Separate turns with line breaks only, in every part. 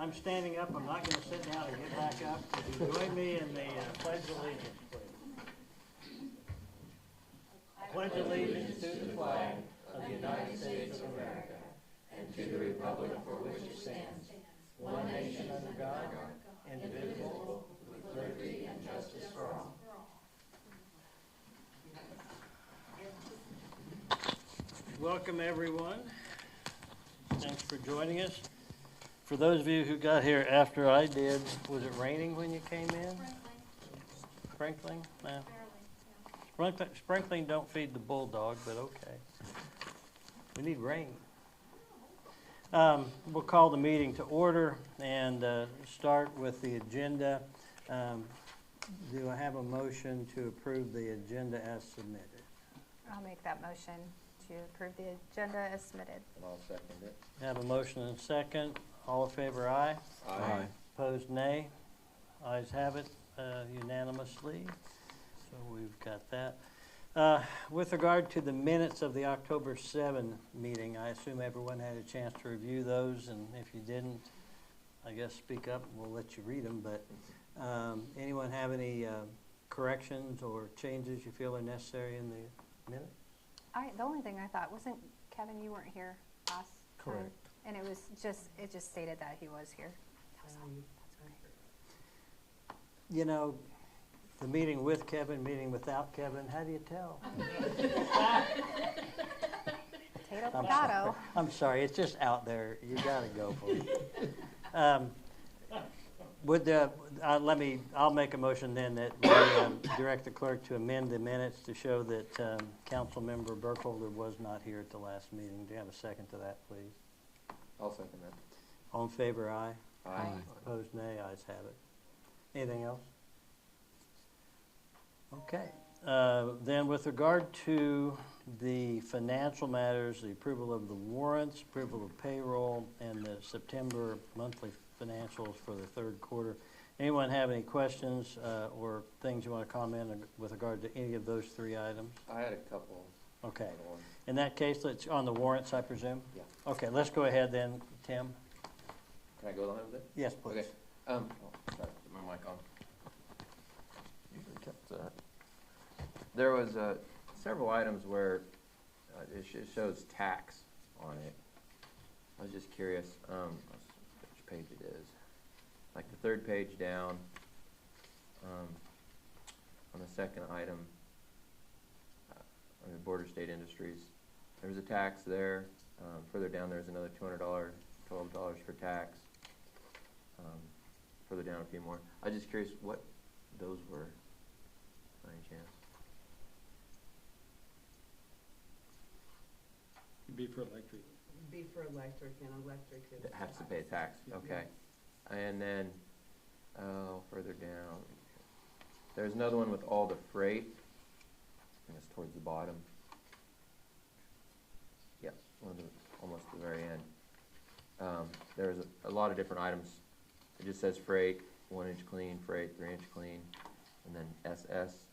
I'm standing up. I'm not going to sit down and get back up. Would you join me in the Pledge of Allegiance, please? I pledge allegiance to the flag of the United States of America and to the republic for which it stands, one nation under God, indivisible, with liberty and justice for all. Welcome, everyone. Thanks for joining us. For those of you who got here after I did, was it raining when you came in? Sprinkling? No. Sprinkling don't feed the bulldog, but okay. We need rain. We'll call the meeting to order and start with the agenda. Do I have a motion to approve the agenda as submitted?
I'll make that motion to approve the agenda as submitted.
And I'll second it.
Have a motion and a second. All in favor, aye.
Aye.
Opposed, nay. Ayes have it unanimously. So we've got that. With regard to the minutes of the October 7 meeting, I assume everyone had a chance to review those, and if you didn't, I guess speak up and we'll let you read them. But anyone have any corrections or changes you feel are necessary in the minutes?
The only thing I thought, wasn't Kevin, you weren't here last time?
Correct.
And it just stated that he was here. That's great.
You know, the meeting with Kevin, meeting without Kevin, how do you tell?
Potato, potato.
I'm sorry, it's just out there. You got to go for it. I'll make a motion then that we direct the clerk to amend the minutes to show that Councilmember Burkholder was not here at the last meeting. Do you have a second to that, please?
I'll second that.
All in favor, aye.
Aye.
Opposed, nay. Ayes have it. Anything else? Okay. Then with regard to the financial matters, the approval of the warrants, approval of payroll, and the September monthly financials for the third quarter, anyone have any questions or things you want to comment with regard to any of those three items?
I had a couple.
Okay. In that case, let's on the warrants, I presume?
Yeah.
Okay, let's go ahead then, Tim.
Can I go along with it?
Yes, please.
Okay. Sorry, put my mic on. Usually kept that. There was several items where it shows tax on it. I was just curious which page it is. Like the third page down, on the second item, under Border State Industries, there's a tax there. Further down, there's another $200, $12 for tax. Further down a few more. I was just curious what those were, by any chance.
Be for electric.
Be for electric, and electric is
It has to pay a tax, okay. And then, further down, there's another one with all the freight. I think it's towards the bottom. Yeah, almost the very end. There's a lot of different items. It just says freight, 1-inch clean, freight, 3-inch clean, and then SS.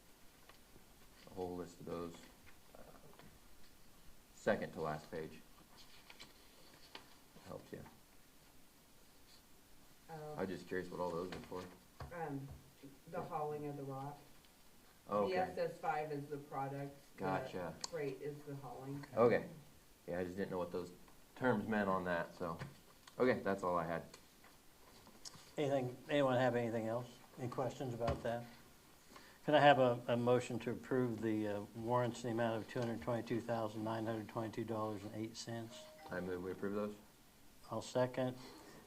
A whole list of those. Second to last page. Helps you. I was just curious what all those are for.
the hauling of the rock.
Oh, okay.
The SS5 is the product.
Gotcha.
The freight is the hauling.
Okay. Yeah, I just didn't know what those terms meant on that, so. Okay, that's all I had.
Anyone have anything else? Any questions about that? Can I have a motion to approve the warrants in the amount of $222,922.08?
I move we approve those.
I'll second.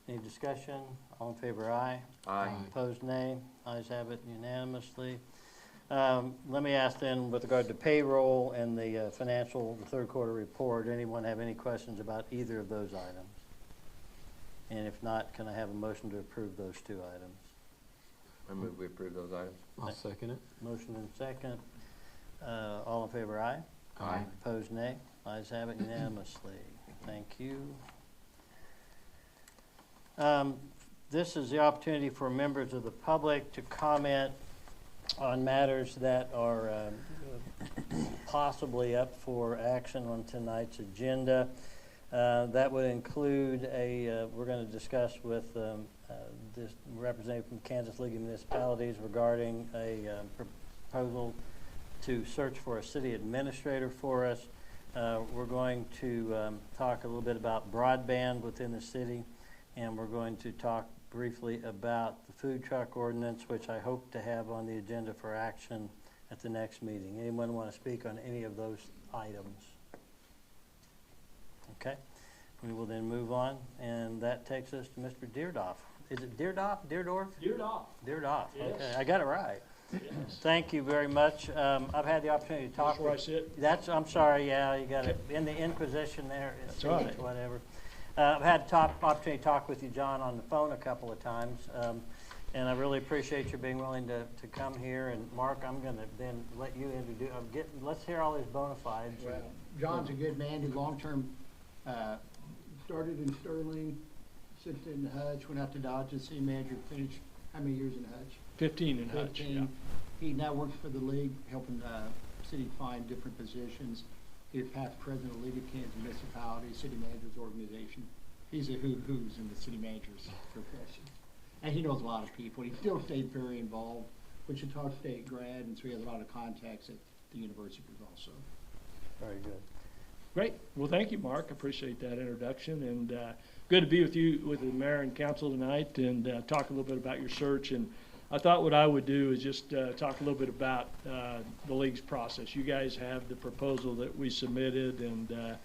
Any discussion? All in favor, aye.
Aye.
Opposed, nay. Ayes have it unanimously. Let me ask then, with regard to payroll and the financial third quarter report, anyone have any questions about either of those items? And if not, can I have a motion to approve those two items?
I move we approve those items.
I'll second it.
Motion and second. All in favor, aye.
Aye.
Opposed, nay. Ayes have it unanimously. Thank you. This is the opportunity for members of the public to comment on matters that are possibly up for action on tonight's agenda. That would include we're going to discuss with this representative from Kansas League of Municipalities regarding a proposal to search for a city administrator for us. We're going to talk a little bit about broadband within the city, and we're going to talk briefly about the food truck ordinance, which I hope to have on the agenda for action at the next meeting. Anyone want to speak on any of those items? Okay, we will then move on, and that takes us to Mr. Deerdoff. Is it Deerdoff? Deerdorf?
Deerdoff.
Deerdoff,
Yes.
okay, I got it right.
Yes.
Thank you very much. I've had the opportunity to talk
That's where I
with...
sit.
I'm sorry, yeah, you got it in the in position there. It's
That's all right.
whatever. I've had the opportunity to talk with you, John, on the phone a couple of times, and I really appreciate you being willing to come here. And Mark, I'm going to then let you introduce. Let's hear all his bona fides.
Well, John's a good man. He long-term started in Sterling, sent in Hutch, went out to Dodge as city manager, finished how many years in Hutch?
15 in Hutch,
15.
yeah.
He now works for the league, helping city find different positions. He's past president of the League of Kansas Municipalities, city manager's organization. He's a who's in the city manager's profession. And he knows a lot of people. He still stayed very involved. Wichita State grad, and so he has a lot of contacts at the universities also.
Very good.
Great. Well, thank you, Mark. I appreciate that introduction, and good to be with you, with the mayor and council tonight, and talk a little bit about your search. And I thought what I would do is just talk a little bit about the league's process. You guys have the proposal that we submitted, and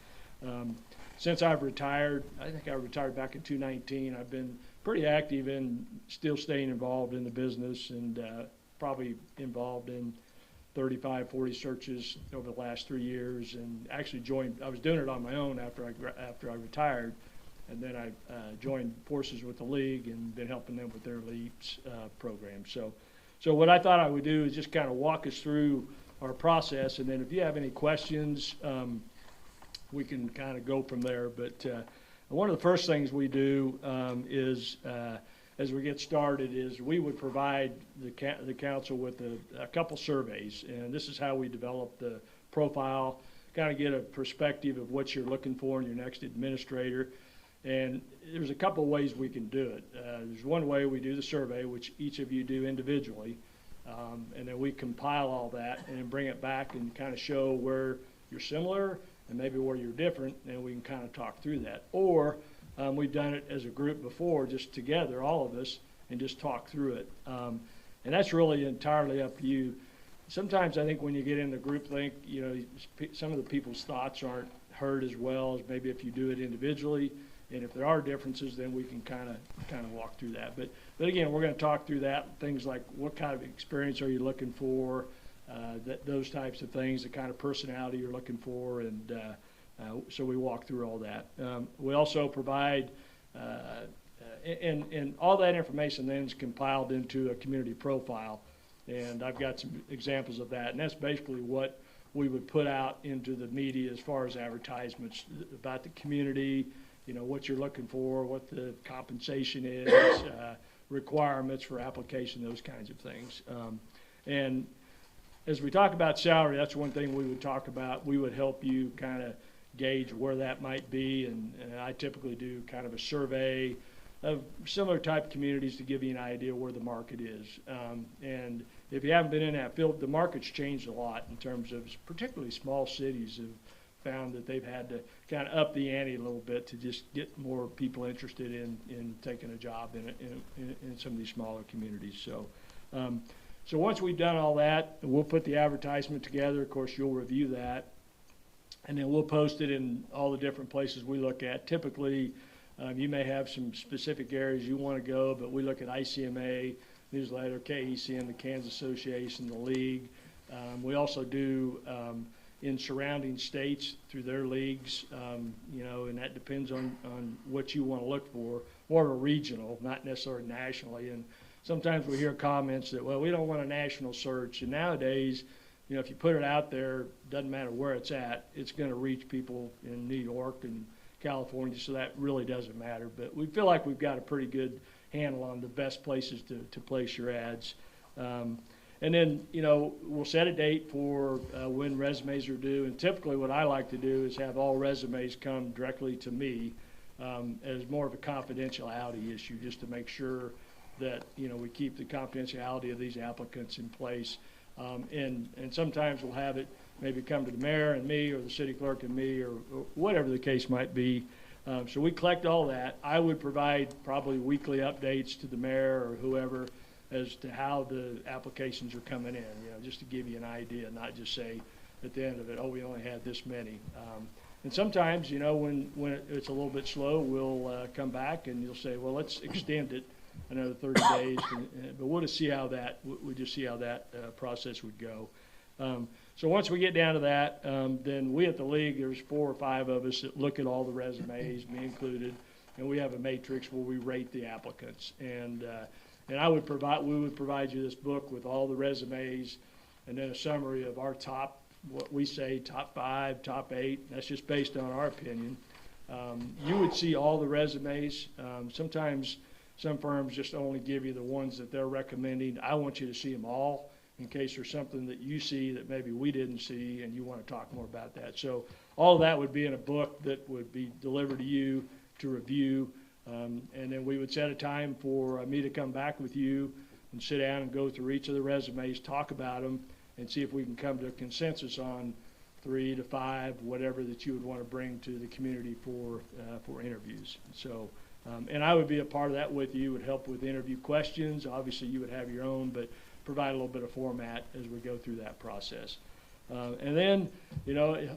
since I've retired, I think I retired back in 2019, I've been pretty active and still staying involved in the business, and probably involved in 35, 40 searches over the last 3 years, and actually I was doing it on my own after I retired, and then I joined forces with the league and been helping them with their leagues program. So what I thought I would do is just kind of walk us through our process, and then if you have any questions, we can kind of go from there. But one of the first things we do is as we get started is we would provide the council with a couple surveys, and this is how we develop the profile, kind of get a perspective of what you're looking for in your next administrator. And there's a couple of ways we can do it. There's one way we do the survey, which each of you do individually, and then we compile all that and then bring it back and kind of show where you're similar and maybe where you're different, and we can kind of talk through that. Or we've done it as a group before, just together, all of us, and just talk through it. And that's really entirely up to you. Sometimes I think when you get into groupthink, you know, some of the people's thoughts aren't heard as well as maybe if you do it individually. And if there are differences, then we can kind of walk through that. But again, we're going to talk through that, things like what kind of experience are you looking for, those types of things, the kind of personality you're looking for, and so we walk through all that. We also provide, and all that information then is compiled into a community profile, and I've got some examples of that, and that's basically what we would put out into the media as far as advertisements about the community, you know, what you're looking for, what the compensation is, requirements for application, those kinds of things. And as we talk about salary, that's one thing we would talk about. We would help you kind of gauge where that might be, and I typically do kind of a survey of similar type communities to give you an idea where the market is. And if you haven't been in that field, the market's changed a lot in terms of particularly small cities have found that they've had to kind of up the ante a little bit to just get more people interested in taking a job in some of these smaller communities. So once we've done all that, we'll put the advertisement together. Of course, you'll review that, and then we'll post it in all the different places we look at. Typically, you may have some specific areas you want to go, but we look at ICMA, newsletter, KECM, the Kansas Association, the League. We also do in surrounding states through their leagues, you know, and that depends on what you want to look for, more of a regional, not necessarily nationally. And sometimes we hear comments that, well, we don't want a national search. And nowadays, you know, if you put it out there, doesn't matter where it's at, it's going to reach people in New York and California, so that really doesn't matter. But we feel like we've got a pretty good handle on the best places to place your ads. And then, we'll set a date for when resumes are due. And typically what I like to do is have all resumes come directly to me as more of a confidentiality issue, just to make sure that, we keep the confidentiality of these applicants in place. And sometimes we'll have it maybe come to the mayor and me, or the city clerk and me, or whatever the case might be. So we collect all that. I would provide probably weekly updates to the mayor or whoever as to how the applications are coming in, just to give you an idea, not just say at the end of it, oh, we only had this many. And sometimes, when it's a little bit slow, we'll come back and you'll say, well, let's extend it another 30 days. But we'll just see how that, process would go. So once we get down to that, then we at the league, there's 4 or 5 of us that look at all the resumes, me included, and we have a matrix where we rate the applicants. And we would provide you this book with all the resumes, and then a summary of our top, what we say, top 5, top 8. That's just based on our opinion. You would see all the resumes. Sometimes some firms just only give you the ones that they're recommending. I want you to see them all, in case there's something that you see that maybe we didn't see and you want to talk more about that. So all of that would be in a book that would be delivered to you to review. And then we would set a time for me to come back with you and sit down and go through each of the resumes, talk about them, and see if we can come to a consensus on 3 to 5, whatever that you would want to bring to the community for interviews. So, and I would be a part of that with you, would help with interview questions. Obviously, you would have your own, but provide a little bit of format as we go through that process. And then,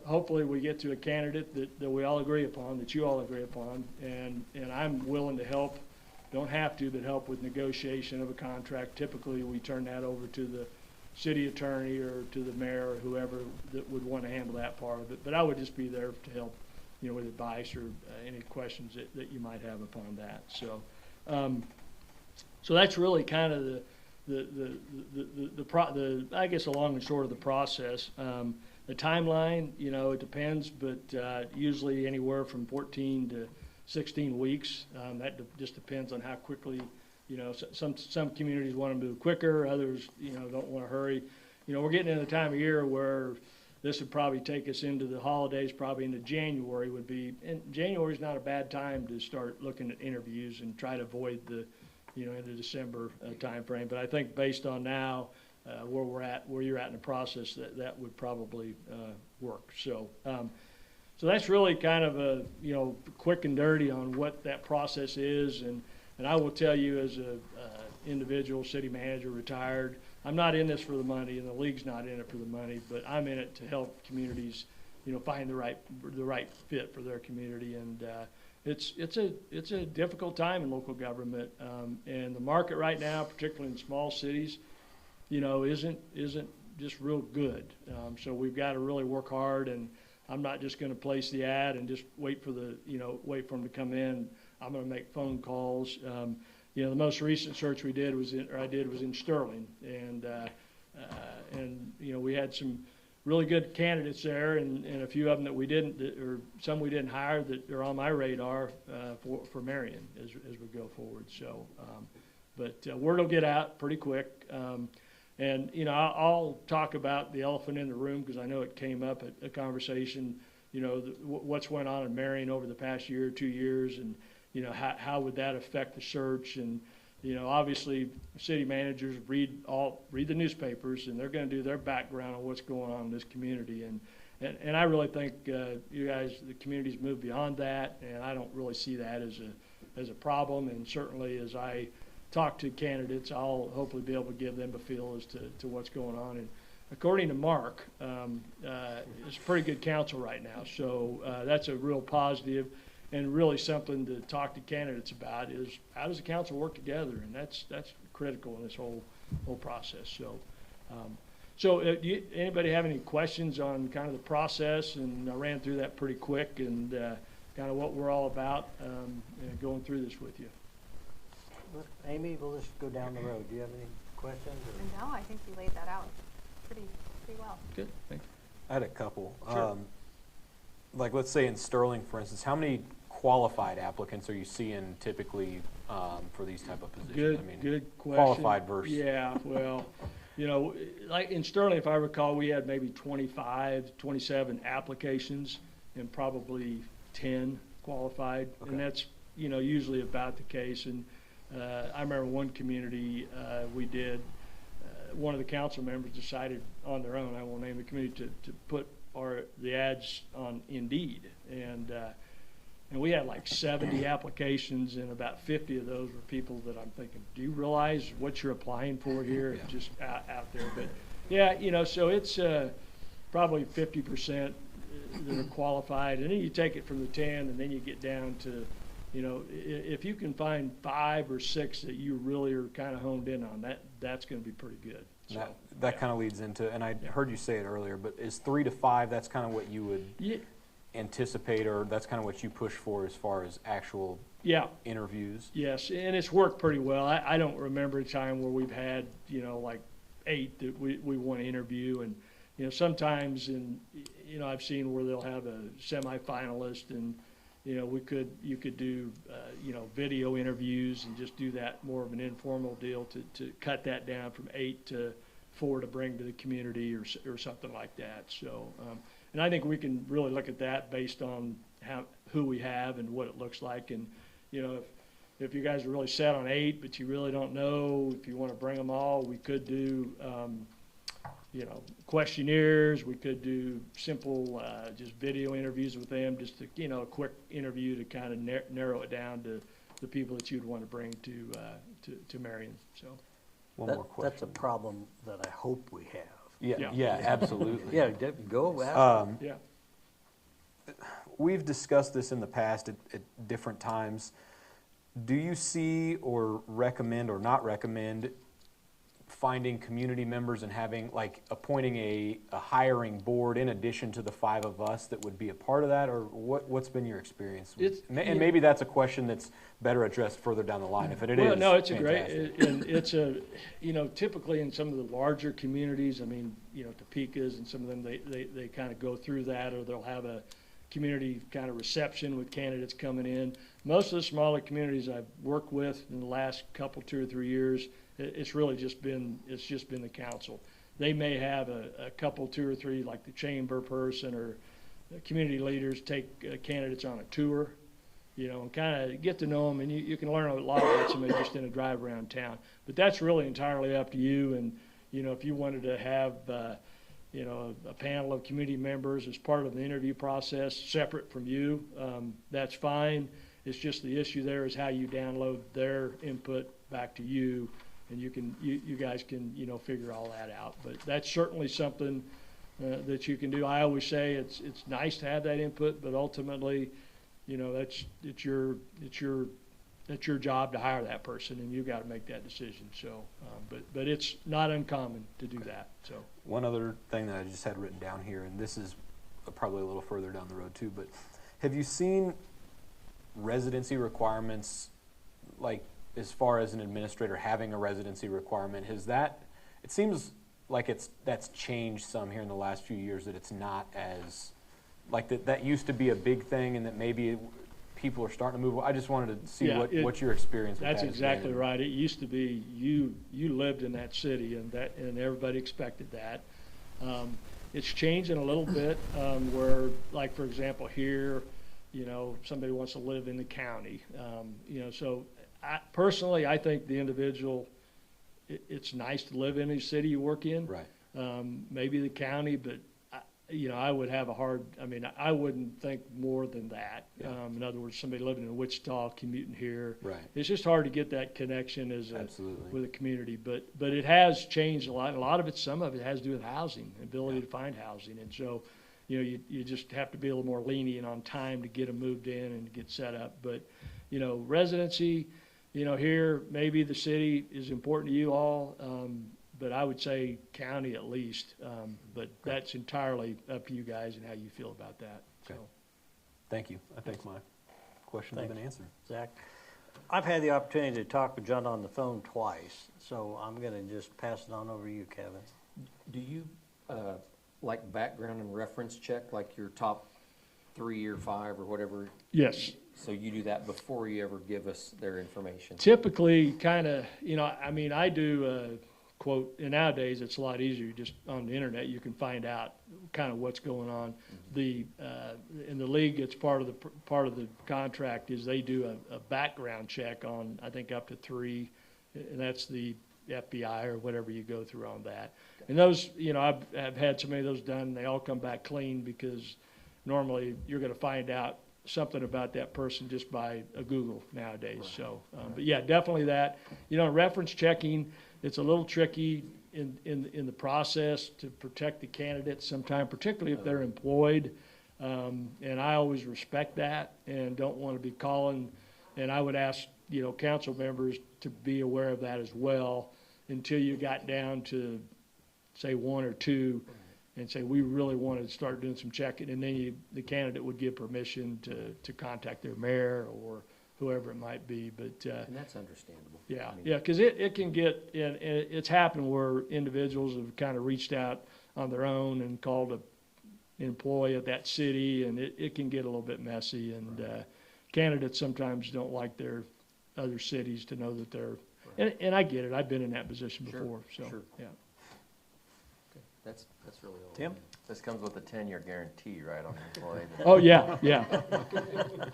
hopefully we get to a candidate that we all agree upon, that you all agree upon, and I'm willing to help, don't have to, but help with negotiation of a contract. Typically, we turn that over to the city attorney or to the mayor or whoever that would want to handle that part of it. But I would just be there to help, with advice or any questions that you might have upon that. So, so that's really kind of I guess the long and short of the process. The timeline, it depends, but usually anywhere from 14 to 16 weeks. That just depends on how quickly, some communities want to move quicker, others, don't want to hurry. We're getting into the time of year where this would probably take us into the holidays, probably into January would be, and January is not a bad time to start looking at interviews and try to avoid the in the December timeframe. But I think based on now where you're at in the process, that would probably work. So, so that's really kind of a quick and dirty on what that process is. And I will tell you, as a individual city manager, retired, I'm not in this for the money, and the league's not in it for the money, but I'm in it to help communities, find the right fit for their community. And it's a difficult time in local government, and the market right now, particularly in small cities, isn't just real good. So we've got to really work hard, and I'm not just going to place the ad and just wait for them to come in. I'm going to make phone calls. The most recent search I did was in Sterling, and we had some really good candidates there, and a few of them that we didn't, or some we didn't hire that are on my radar for Marion as we go forward. So, but word will get out pretty quick. And I'll talk about the elephant in the room, because I know it came up at a conversation. What's went on in Marion over the past year or 2 years, and how would that affect the search? And obviously, city managers read the newspapers, and they're going to do their background on what's going on in this community. And I really think you guys, the community's moved beyond that, and I don't really see that as a problem. And certainly, as I talk to candidates, I'll hopefully be able to give them a feel as to what's going on. And according to Mark, it's a pretty good council right now, so that's a real positive. And really something to talk to candidates about is, how does the council work together? And that's critical in this whole process. So, anybody have any questions on kind of the process? And I ran through that pretty quick, and kind of what we're all about, going through this with you.
Amy, we'll just go down the road. Do you have any questions?
No, I think you laid that out pretty well.
Good, thank you.
I had a couple.
Sure.
Like, let's say in Sterling, for instance, how many qualified applicants are you seeing typically for these type of positions?
Good question.
Qualified versus.
Yeah, well, You know, like in Sterling, if I recall, we had maybe 25, 27 applications and probably 10 qualified.
Okay.
And that's, you know, usually about the case. And I remember one community we did, one of the council members decided on their own, I won't name the community, to put the ads on Indeed. And we had like 70 applications, and about 50 of those were people that I'm thinking, do you realize what you're applying for here?
Yeah.
Just out there. But yeah, you know, so it's probably 50% that are qualified, and then you take it from the 10, and then you get down to, you know, if you can find 5 or 6 that you really are kind of honed in on, that's going to be pretty good. So,
That
yeah.
kind of leads into, and I heard you say it earlier, but is 3 to 5, that's kind of what you would
Yeah.
anticipate, or that's kind of what you push for as far as actual
Yeah.
interviews?
Yes, and it's worked pretty well. I don't remember a time where we've had, you know, like 8 that we want to interview. And, you know, sometimes you know, I've seen where they'll have a semifinalist, and, you know, you could do, you know, video interviews and just do that more of an informal deal to cut that down from 8 to 4 to bring to the community or something like that. So, and I think we can really look at that based on who we have and what it looks like. And, you know, if you guys are really set on 8, but you really don't know if you want to bring them all, we could do, you know, questionnaires. We could do simple, just video interviews with them, just to, you know, a quick interview to kind of narrow it down to the people that you'd want to bring to Marion. So,
One
That-
more question.
That's a problem that I hope we have.
Yeah,
Yeah.
absolutely.
Yeah, go after it.
yeah.
We've discussed this in the past at different times. Do you see or recommend or not recommend finding community members and having, like, appointing a hiring board in addition to the 5 of us that would be a part of that? Or what's been your experience? And maybe that's a question that's better addressed further down the line. If it is,
Well, no, it's
fantastic.
and it's you know, typically in some of the larger communities, I mean, you know, Topeka's and some of them, they kind of go through that, or they'll have a community kind of reception with candidates coming in. Most of the smaller communities I've worked with in the last couple, 2 or 3 years, it's just been the council. They may have a couple, 2 or 3, like the chamber person or community leaders take candidates on a tour, you know, and kind of get to know them, and you can learn a lot about somebody just in a drive around town. But that's really entirely up to you. And, you know, if you wanted to have, you know, a panel of community members as part of the interview process, separate from you, that's fine. It's just the issue there is how you download their input back to you, and you guys can, you know, figure all that out. But that's certainly something that you can do. I always say it's nice to have that input, but ultimately, you know, it's your job to hire that person, and you've got to make that decision. So, but it's not uncommon to do that. So,
One other thing that I just had written down here, and this is probably a little further down the road too, but have you seen residency requirements, like as far as an administrator having a residency requirement? It seems like that's changed some here in the last few years, that it's not as, like that used to be a big thing, and that maybe people are starting to move. I just wanted to see what your experience with that
that's
has
exactly
been.
right. It used to be you lived in that city, and everybody expected that. It's changing a little bit, where, like, for example, here, you know, somebody wants to live in the county, you know, so personally, I think the individual, it's nice to live in a city you work in.
Right.
Maybe the county, but you know, I would have I wouldn't think more than that.
Yeah.
In other words, somebody living in Wichita, commuting here.
Right.
It's just hard to get that connection
Absolutely.
with a community, but it has changed a lot. And a lot of some of it has to do with housing, ability to find housing. And so, you know, you just have to be a little more lenient on time to get them moved in and get set up. But, you know, residency, you know, here, maybe the city is important to you all, but I would say county at least. But that's entirely up to you guys and how you feel about that. So,
Okay. Thank you. I think my questions have been answered.
Zach, I've had the opportunity to talk with John on the phone twice, so I'm going to just pass it on over to you, Kevin.
Do you, like background and reference check, like your top 3 or 5 or whatever?
yes.
So you do that before you ever give us their information?
Typically, kind of, you know, I mean, I do quote, and nowadays it's a lot easier, just on the internet, you can find out kind of what's going on. In the league, it's part of the contract is they do a background check on, I think, up to 3, and that's the FBI or whatever you go through on that. And those, I've had so many of those done, and they all come back clean, because normally you're gonna find out something about that person just by a Google nowadays, so. But yeah, definitely that. Reference checking, it's a little tricky in the process to protect the candidates sometimes, particularly if they're employed. And I always respect that and don't want to be calling, and I would ask, council members to be aware of that as well, until you got down to, say, 1 or 2, and say, we really wanted to start doing some checking, and then the candidate would give permission to contact their mayor or whoever it might be, but,
And that's understandable.
yeah,
I mean,
yeah, because it can get, and it's happened where individuals have kind of reached out on their own and called an employee of that city, and it can get a little bit messy, and candidates sometimes don't like their other cities to know that they're, and I get it, I've been in that position
Sure,
before, so,
sure.
yeah.
Okay, that's really all.
Tim?
This comes with a 10-year guarantee, right, on the employee?
Oh, yeah, yeah.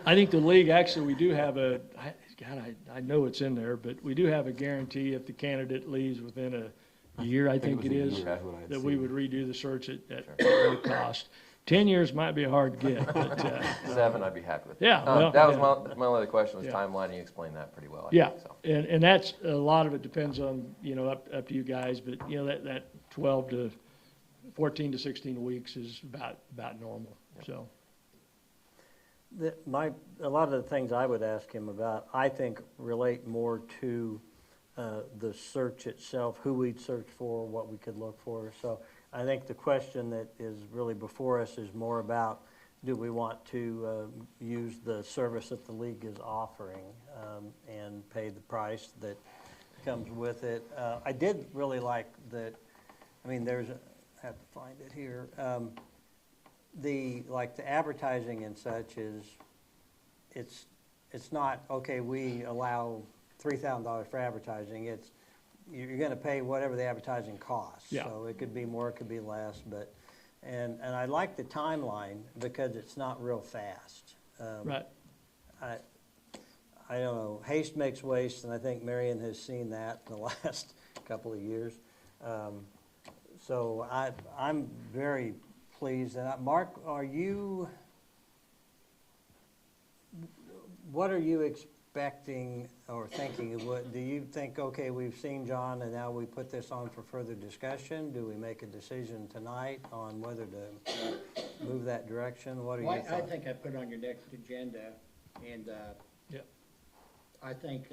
I think the league, actually, we do have I know it's in there, but we do have a guarantee if the candidate leaves within a year, I think it is, that we would redo the search at no cost. 10 years might be hard to get, but,
7, I'd be happy with.
Yeah, well,
That was
yeah.
my other question, was
Yeah.
timeline, and you explained that pretty well, I
yeah.
think, so.
And that's, a lot of it depends on, up to you guys, but, that 12 to 14 to 16 weeks is about normal, so.
A lot of the things I would ask him about, I think, relate more to the search itself, who we'd search for, what we could look for. So I think the question that is really before us is more about, do we want to use the service that the league is offering and pay the price that comes with it? I did really like that, I have to find it here. The advertising and such is, it's not, okay, we allow $3,000 for advertising. It's, you're gonna pay whatever the advertising costs.
Yeah.
So it could be more, it could be less, but, and I like the timeline because it's not real fast.
Right.
I don't know, haste makes waste, and I think Marion has seen that in the last couple of years. So I'm very pleased. And Mark, what are you expecting or thinking? Do you think, okay, we've seen John and now we put this on for further discussion? Do we make a decision tonight on whether to move that direction? What are your thoughts?
I think I put it on your next agenda, and
Yep.
I think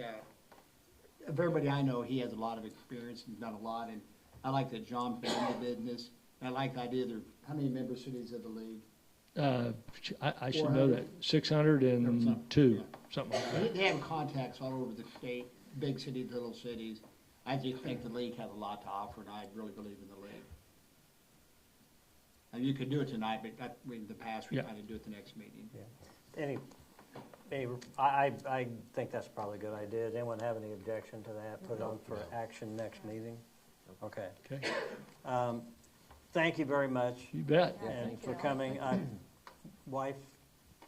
of everybody I know, he has a lot of experience and done a lot, and I like that John put in the business. I like the idea there, how many member cities of the league?
I should know that, 602, something like that.
They have contacts all over the state, big cities, little cities. I just think the league has a lot to offer, and I really believe in the league. And you could do it tonight, but in the past, we
Yeah.
tried to do it the next meeting.
I think that's probably a good idea. Does anyone have any objection to that? Put it on for action next meeting? Okay.
Okay,
Thank you very much.
you bet.
And for coming. Wife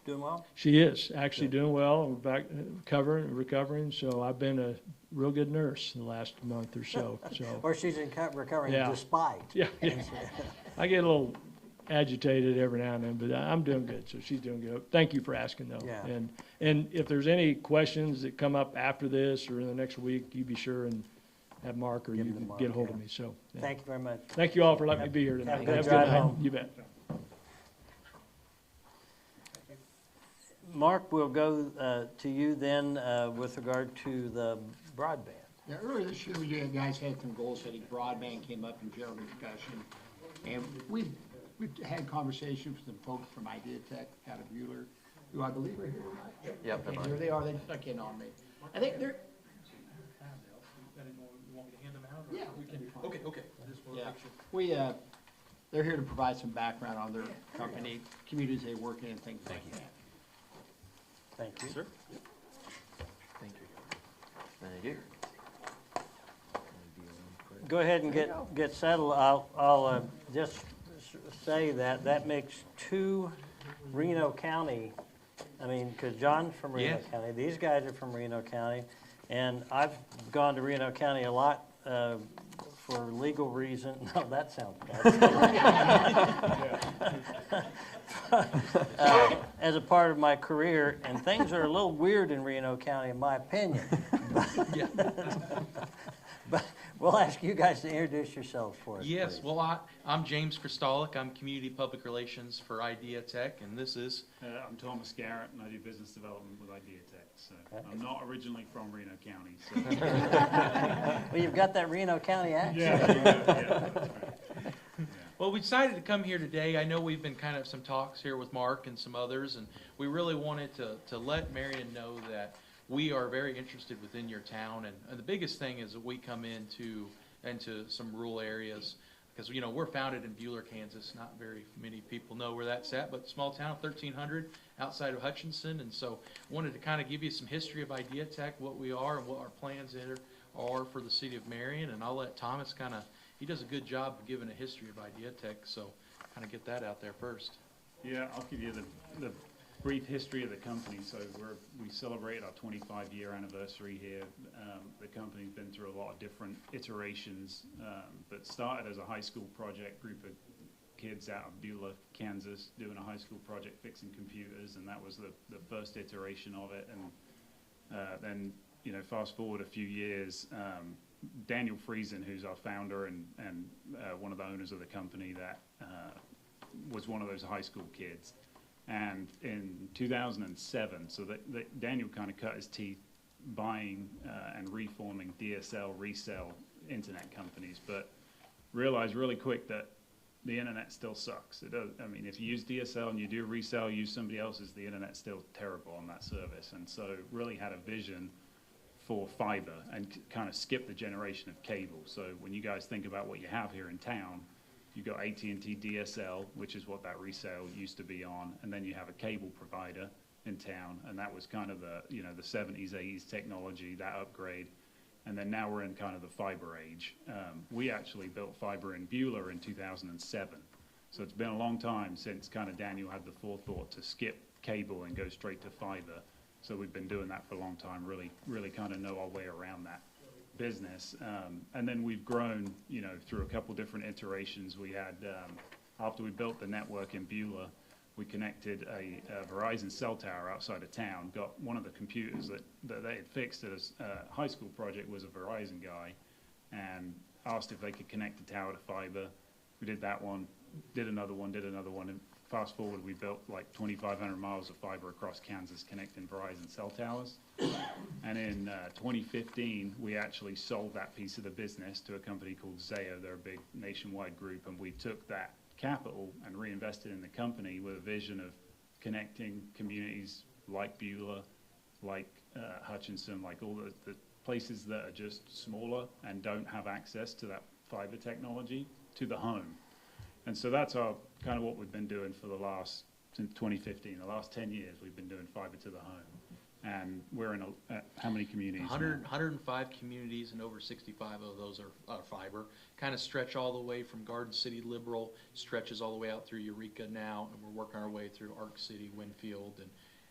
doing well?
She is actually doing well. I'm back recovering. So I've been a real good nurse in the last month or so. So
Or she's recovering
Yeah.
despite.
yeah, I get a little agitated every now and then, but I'm doing good. So she's doing good. Thank you for asking, though.
Yeah.
And if there's any questions that come up after this or in the next week, you be sure and have Mark or
Give
you
them to Mark,
get a hold
yeah.
of me. So yeah.
Thank you very much.
Thank you all for letting me be here
Have a
tonight.
good
a
drive
night.
home.
You bet.
Mark, we'll go to you then with regard to the broadband.
Yeah, earlier this year, you guys had some goal setting, broadband came up in general discussion, and we've had conversations with some folks from Idea Tech out of Mueller, who I believe are here tonight.
Yep,
And
they're
here
mine.
they are, they stuck in on me. I think they're, yeah, we can be fine.
Okay.
Yeah, we, they're here to provide some background on their company, communities they work in, and things like that.
Thank you.
Sir? Thank you. Thank you.
go ahead and get settled, I'll just say that makes 2 Reno County, I mean, because John's from Reno
Yes.
County, these guys are from Reno County, and I've gone to Reno County a lot for legal reasons. No, that sounds bad. As a part of my career, and things are a little weird in Reno County, in my opinion. But we'll ask you guys to introduce yourselves for us,
Yes,
please.
well, I'm James Kristalik. I'm Community Public Relations for Idea Tech, and this is,
I'm Thomas Garrett, and I do business development with Idea Tech. So
Okay.
I'm not originally from Reno County. So.
Well, you've got that Reno County accent.
Yeah, that's right. Yeah.
well, we decided to come here today. I know we've been kind of some talks here with Mark and some others, and we really wanted to let Marion know that we are very interested within your town, and the biggest thing is that we come into some rural areas, because, you know, we're founded in Buhler, Kansas. Not very many people know where that's at, but small town of 1,300 outside of Hutchinson, and so wanted to kind of give you some history of Idea Tech, what we are and what our plans are for the city of Marion, and I'll let Thomas he does a good job of giving a history of Idea Tech, so kind of get that out there first.
Yeah, I'll give you the brief history of the company. So we celebrated our 25-year anniversary here. The company's been through a lot of different iterations, but started as a high school project, group of kids out of Buhler, Kansas, doing a high school project fixing computers, and that was the first iteration of it. And then, you know, fast forward a few years, Daniel Friesen, who's our founder and one of the owners of the company, that was one of those high school kids. And in 2007, so that Daniel kind of cut his teeth buying and reforming DSL resell internet companies, but realized really quick that the internet still sucks. It does. I mean, if you use DSL and you do resell, use somebody else's, the internet's still terrible on that service. And so really had a vision for fiber and kind of skip the generation of cable. So when you guys think about what you have here in town, you've got AT&T DSL, which is what that resale used to be on, and then you have a cable provider in town, and that was kind of the 70s, 80s technology, that upgrade. And then now we're in kind of the fiber age. We actually built fiber in Buhler in 2007. So it's been a long time since kind of Daniel had the forethought to skip cable and go straight to fiber. So we've been doing that for a long time, really kind of know our way around that business. And then we've grown, you know, through a couple different iterations. We had, after we built the network in Buhler, we connected a Verizon cell tower outside of town, got one of the computers that they had fixed at a high school project was a Verizon guy, and asked if they could connect the tower to fiber. We did that one, did another one, and fast forward, we built like 2,500 miles of fiber across Kansas connecting Verizon cell towers. And in 2015, we actually sold that piece of the business to a company called Zayo. They're a big nationwide group, and we took that capital and reinvested in the company with a vision of connecting communities like Buhler, like Hutchinson, like all the places that are just smaller and don't have access to that fiber technology to the home. And so that's our kind of what we've been doing for since 2015, the last 10 years we've been doing fiber to the home. And we're in how many communities?
105 communities, and over 65 of those are fiber. Kind of stretch all the way from Garden City Liberal, stretches all the way out through Eureka now, and we're working our way through Arc City, Winfield,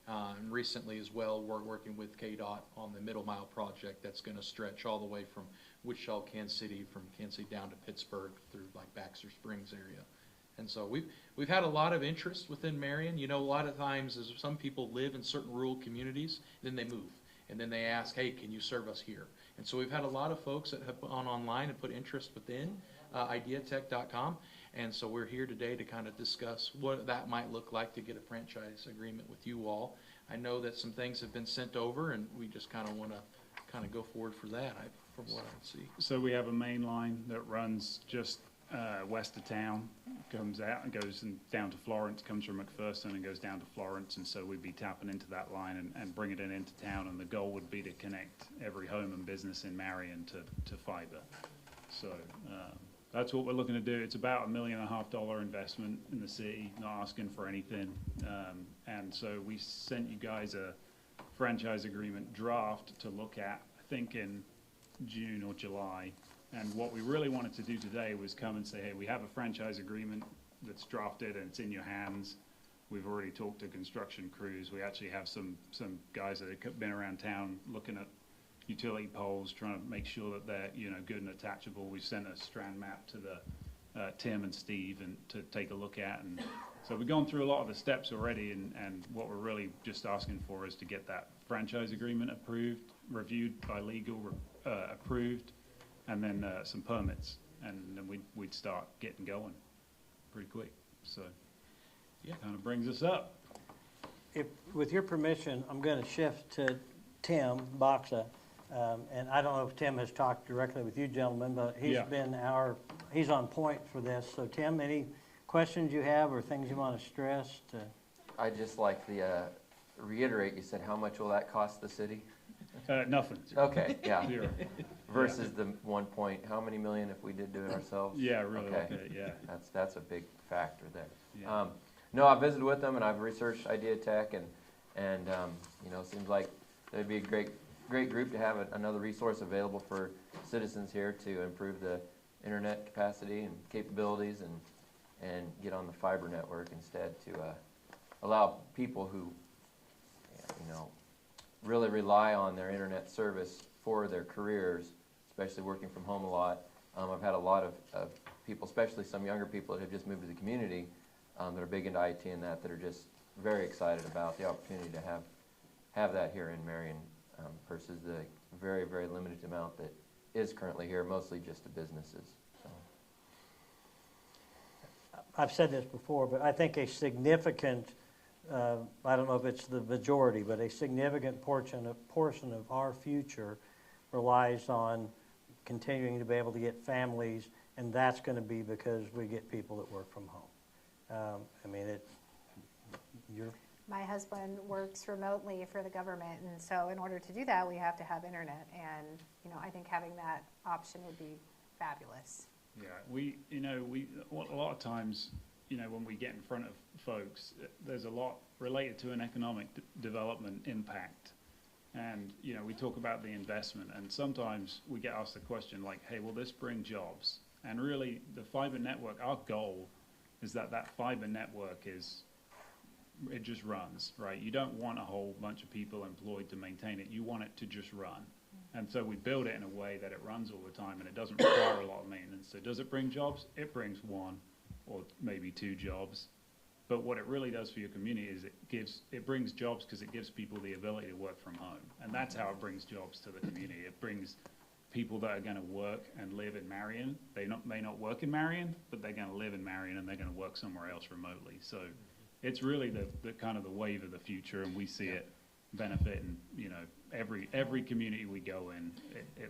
and recently as well, we're working with KDOT on the Middle Mile project that's going to stretch all the way from Wichita, Kansas City, from Kansas City down to Pittsburgh through like Baxter Springs area. And so we've had a lot of interest within Marion. You know, a lot of times as some people live in certain rural communities, then they move. And then they ask, hey, can you serve us here? And so we've had a lot of folks that have gone online and put interest within ideatech.com. And so we're here today to kind of discuss what that might look like to get a franchise agreement with you all. I know that some things have been sent over, and we just kind of want to kind of go forward for that, from what I see.
So we have a main line that runs just west of town, comes out and goes down to Florence, comes from McPherson and goes down to Florence, and so we'd be tapping into that line and bringing it into town, and the goal would be to connect every home and business in Marion to fiber. So that's what we're looking to do. It's about $1.5 million investment in the city, not asking for anything, and so we sent you guys a franchise agreement draft to look at, I think in June or July. And what we really wanted to do today was come and say, hey, we have a franchise agreement that's drafted and it's in your hands. We've already talked to construction crews. We actually have some guys that have been around town looking at utility poles, trying to make sure that they're, you know, good and attachable. We sent a strand map to the Tim and Steve and to take a look at. And so we've gone through a lot of the steps already, and what we're really just asking for is to get that franchise agreement approved, reviewed by legal, approved, and then some permits, and then we'd start getting going pretty quick. So
Yeah.
kind of brings us up.
If, with your permission, I'm going to shift to Tim Baxa. And I don't know if Tim has talked directly with you gentlemen, but he's
Yeah.
been he's on point for this. So Tim, any questions you have or things you want to stress?
I'd just like to reiterate, you said how much will that cost the city?
Nothing.
Okay, yeah.
Zero.
Versus the 1 point, how many million if we did do it ourselves?
Yeah, really
Okay.
look at it, yeah.
That's a big factor there.
Yeah.
No, I've visited with them and I've researched Idea Tech and you know, it seems like they'd be a great group to have another resource available for citizens here to improve the internet capacity and capabilities and get on the fiber network instead to allow people who, you know, really rely on their internet service for their careers, especially working from home a lot. I've had a lot of people, especially some younger people that have just moved to the community that are big into IT and that are just very excited about the opportunity to have that here in Marion versus the very, very limited amount that is currently here, mostly just to businesses. So.
I've said this before, but I think a significant, I don't know if it's the majority, but a significant portion of our future relies on continuing to be able to get families, and that's going to be because we get people that work from home. I mean,
My husband works remotely for the government, and so in order to do that, we have to have internet. And, you know, I think having that option would be fabulous.
Yeah, a lot of times, you know, when we get in front of folks, there's a lot related to an economic development impact. And, you know, we talk about the investment, and sometimes we get asked the question like, hey, will this bring jobs? And really, the fiber network, our goal is that fiber network it just runs, right? You don't want a whole bunch of people employed to maintain it. You want it to just run. And so we build it in a way that it runs all the time and it doesn't require a lot of maintenance. So does it bring jobs? It brings 1 or maybe 2 jobs. But what it really does for your community is it brings jobs because it gives people the ability to work from home. And that's how it brings jobs to the community. It brings people that are going to work and live in Marion. They may not work in Marion, but they're going to live in Marion and they're going to work somewhere else remotely. So it's really the kind of the wave of the future, and we see it benefiting, you know, every community we go in.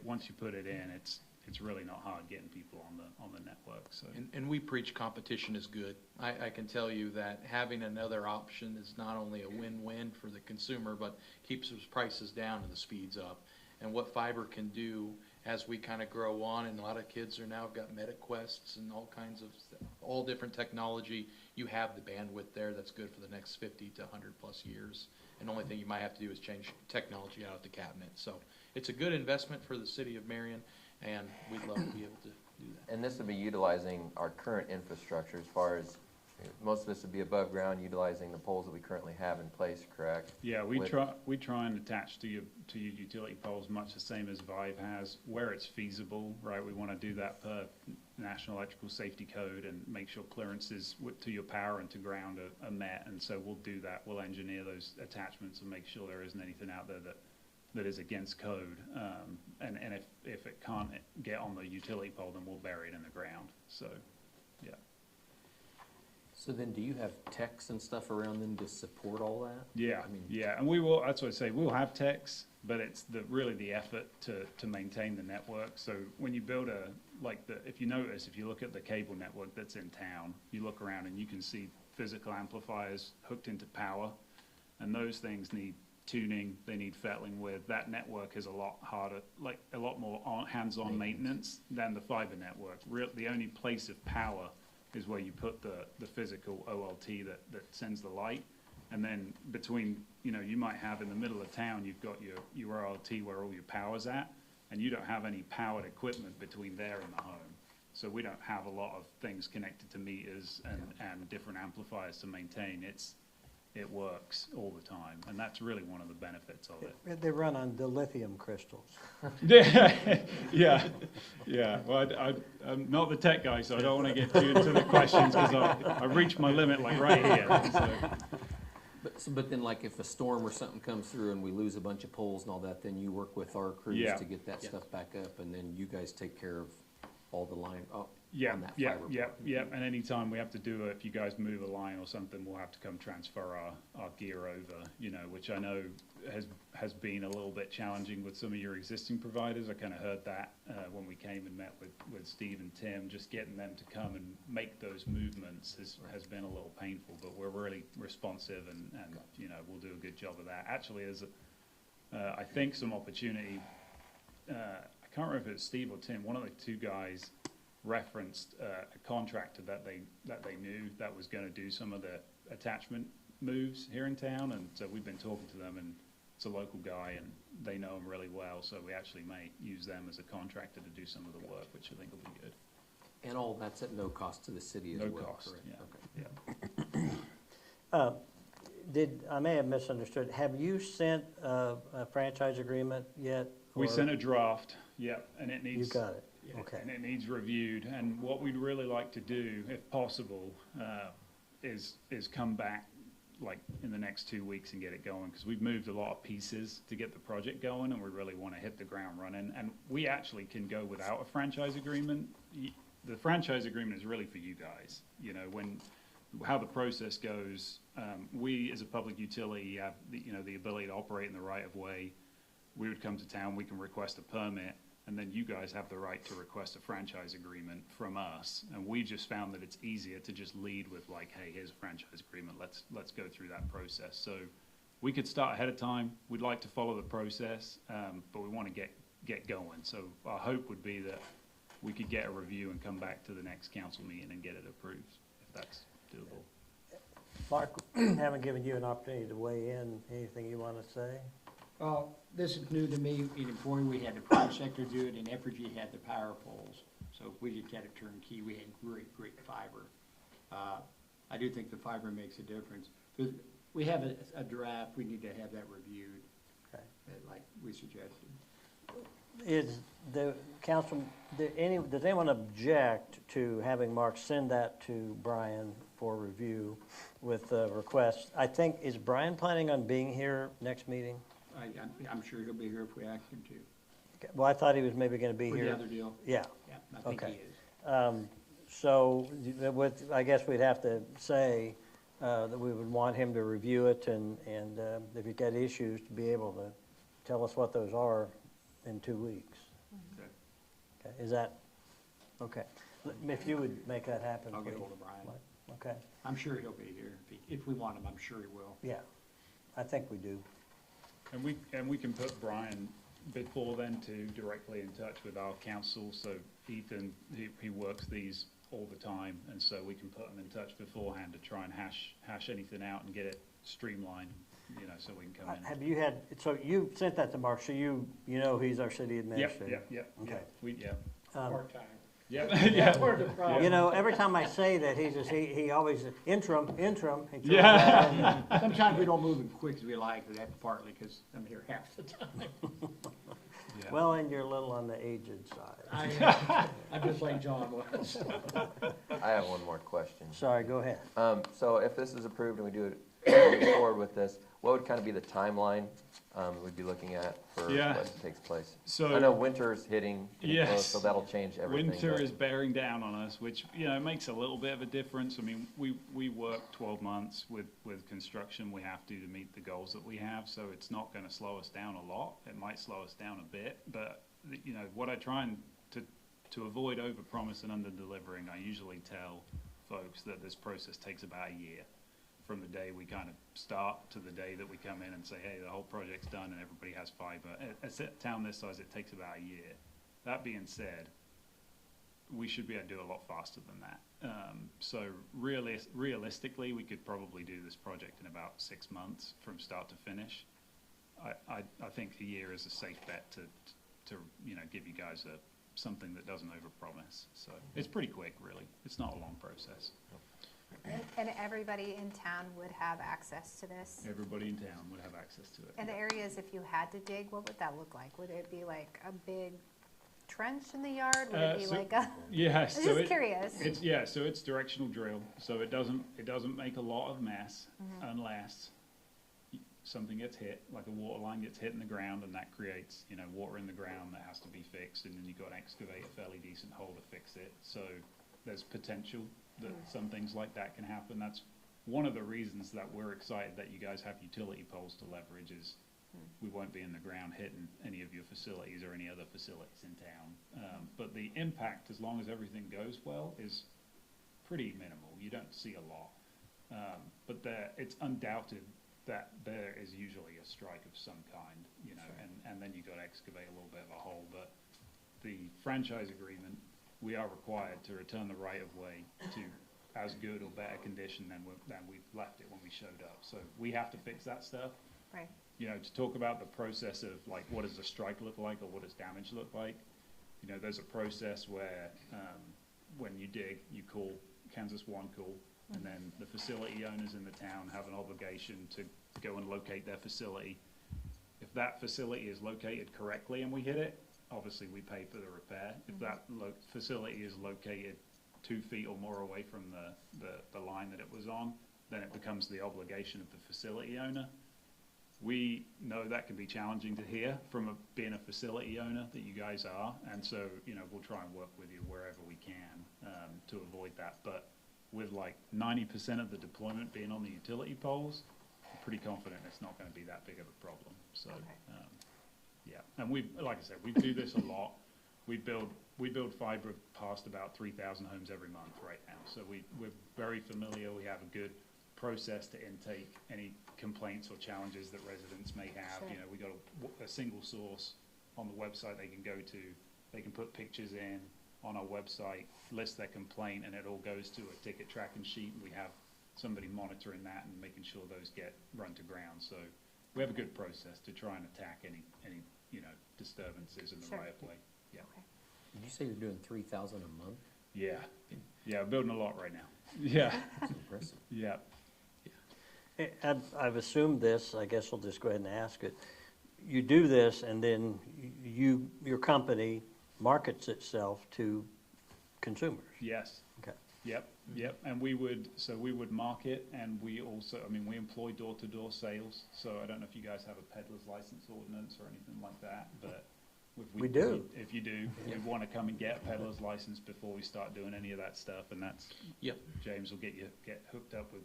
Once you put it in, it's really not hard getting people on the network. So
And we preach competition is good. I can tell you that having another option is not only a win-win for the consumer, but keeps those prices down and the speeds up. And what fiber can do as we kind of grow on, and a lot of kids are now got MetaQuests and all different technology. You have the bandwidth there that's good for the next 50 to 100 plus years. And the only thing you might have to do is change technology out of the cabinet. So it's a good investment for the city of Marion, and we'd love to be able to do that.
And this would be utilizing our current infrastructure as far as, most of this would be above ground, utilizing the poles that we currently have in place, correct?
yeah, we try and attach to your utility poles much the same as Vive has, where it's feasible, right? We want to do that per National Electrical Safety Code and make sure clearances to your power and to ground are met. And so we'll do that. We'll engineer those attachments and make sure there isn't anything out there that is against code. And if it can't get on the utility pole, then we'll bury it in the ground. So, yeah.
So then do you have techs and stuff around them to support all that?
Yeah,
I mean,
yeah, and we will, that's what I say, we'll have techs, but it's really the effort to maintain the network. So when you build if you notice, if you look at the cable network that's in town, you look around and you can see physical amplifiers hooked into power, and those things need tuning, they need fettling with. That network is a lot harder, like a lot more hands-on maintenance than the fiber network. The only place of power is where you put the physical OLT that sends the light. And then between, you know, you might have in the middle of town, you've got your OLT where all your power's at. and you don't have any powered equipment between there and the home. So we don't have a lot of things connected to meters and different amplifiers to maintain. It works all the time, and that's really one of the benefits of it.
They run on the lithium crystals.
Yeah, yeah. Well, I'm not the tech guy, so I don't want to get too into the questions because I've reached my limit like right here. So.
But then like if a storm or something comes through and we lose a bunch of poles and all that, then you work with our crews
Yeah.
to get that stuff back up, and then you guys take care of all the line,
Yeah,
on that
yeah,
fiber
yeah,
part.
yeah, and anytime we have to do it, if you guys move a line or something, we'll have to come transfer our gear over, you know, which I know has been a little bit challenging with some of your existing providers. I kind of heard that when we came and met with Steve and Tim, just getting them to come and make those movements has been a little painful, but we're really responsive and you know, we'll do a good job of that. Actually, there's, I think, some opportunity, I can't remember if it was Steve or Tim, one of the two guys referenced a contractor that they knew that was going to do some of the attachment moves here in town, and so we've been talking to them, and it's a local guy and they know him really well, so we actually may use them as a contractor to do some of the work, which I think will be good.
And all that's at no cost to the city as
No
well,
cost,
correct?
yeah,
Okay.
yeah.
I may have misunderstood, have you sent a franchise agreement yet?
We
or-
sent a draft, yeah, and it
You
needs.
got it, okay.
And it needs reviewed, and what we'd really like to do, if possible, is come back like in the next 2 weeks and get it going, because we've moved a lot of pieces to get the project going, and we really want to hit the ground running. And we actually can go without a franchise agreement. The franchise agreement is really for you guys. You know, how the process goes, we as a public utility have the ability to operate in the right of way. We would come to town, we can request a permit, and then you guys have the right to request a franchise agreement from us. And we just found that it's easier to just lead with like, hey, here's a franchise agreement, let's go through that process. So we could start ahead of time. We'd like to follow the process, but we want to get going. So our hope would be that we could get a review and come back to the next council meeting and get it approved, if that's doable.
Mark, haven't given you an opportunity to weigh in. Anything you want to say?
This is new to me. In Emporia, we had the private sector do it, and Effigy had the power poles. So we just had a turnkey. We had great fiber. I do think the fiber makes a difference. We have a draft. We need to have that reviewed,
Okay.
like we suggested.
Is the council, does anyone object to having Mark send that to Brian for review with a request? I think, is Brian planning on being here next meeting?
I'm sure he'll be here if we ask him to.
Okay, well, I thought he was maybe going to be
For the
here.
other deal?
Yeah.
Yeah, I think he
Okay.
is.
So I guess we'd have to say that we would want him to review it and if you've got issues, to be able to tell us what those are in 2 weeks.
Okay.
Okay, is that, okay. If you would make that happen,
I'll get
please.
hold of Brian.
Okay,
I'm sure he'll be here. If we want him, I'm sure he will.
yeah, I think we do.
And we can put Brian before then to directly in touch with our council. So Ethan, he works these all the time, and so we can put him in touch beforehand to try and hash anything out and get it streamlined, so we can come in.
Have you had, so you sent that to Mark, so you know he's our city
Yep,
administrator?
yep.
Okay.
Part-time.
Yeah, yeah.
Part of the problem.
You know, every time I say that, he always, interim. he throws
Yeah.
that in there.
Sometimes we don't move as quick as we like, but that's partly because I'm here half the time.
Well, and you're a little on the aged side.
I'm just like John was.
I have one more question.
Sorry, go ahead.
So if this is approved and we do it, move forward with this, what would kind of be the timeline we'd be looking at for
Yeah.
what takes place?
So
I know winter's hitting,
Yes.
close, so that'll change everything.
winter
but-
is bearing down on us, which, makes a little bit of a difference. I mean, we work 12 months with construction. We have to meet the goals that we have, so it's not gonna slow us down a lot. It might slow us down a bit, but, what I try and to avoid over-promise and under-delivering, I usually tell folks that this process takes about a year. From the day we kind of start to the day that we come in and say, hey, the whole project's done and everybody has fiber. At a town this size, it takes about a year. That being said, we should be able to do a lot faster than that. So realistically, we could probably do this project in about 6 months from start to finish. I think a year is a safe bet give you guys something that doesn't overpromise. So it's pretty quick, really. It's not a long process.
And everybody in town would have access to this?
Everybody in town would have access to it.
And the
yeah.
areas, if you had to dig, what would that look like? Would it be like a big trench in the yard? Would it be
So-
like a,
Yeah,
I'm
so
just curious.
so it's directional drill, so it doesn't make a lot of mess unless something gets hit, like a water line gets hit in the ground, and that creates, water in the ground that has to be fixed, and then you've got to excavate a fairly decent hole to fix it. So there's potential that some things like that can happen. That's one of the reasons that we're excited that you guys have utility poles to leverage is we won't be in the ground hitting any of your facilities or any other facilities in town. But the impact, as long as everything goes well, is pretty minimal. You don't see a lot. But it's undoubted that there is usually a strike of some kind, and then you've got to excavate a little bit of a hole. But the franchise agreement, we are required to return the right of way to as good or better condition than we left it when we showed up. So we have to fix that stuff.
Right.
To talk about the process of like what does a strike look like or what does damage look like, there's a process where when you dig, you call Kansas One Call, and then the facility owners in the town have an obligation to go and locate their facility. If that facility is located correctly and we hit it, obviously we pay for the repair. If that facility is located 2 feet or more away from the line that it was on, then it becomes the obligation of the facility owner. We know that can be challenging to hear from being a facility owner that you guys are, and so we'll try and work with you wherever we can to avoid that. But with like 90% of the deployment being on the utility poles, I'm pretty confident it's not going to be that big of a problem. So, yeah, and like I said, we do this a lot. We build fiber past about 3,000 homes every month right now. So we're very familiar. We have a good process to intake any complaints or challenges that residents may have.
Sure.
We got a single source on the website they can go to. They can put pictures in on our website, list their complaint, and it all goes to a ticket tracking sheet. And we have somebody monitoring that and making sure those get run to ground. So we have a good process to try and attack any disturbances in the
Sure.
right of way. Yeah.
Okay.
Did you say you're doing 3,000 a month?
Yeah. Yeah, we're building a lot right now. Yeah.
That's impressive.
Yeah.
I've assumed this, I guess I'll just go ahead and ask it. You do this, and then your company markets itself to consumers?
Yes.
Okay.
Yep. And we would market, and we also, we employ door-to-door sales. So I don't know if you guys have a peddler's license ordinance or anything like that, but
we do.
If you do, we want to come and get a peddler's license before we start doing any of that stuff, and that's, James will get hooked up with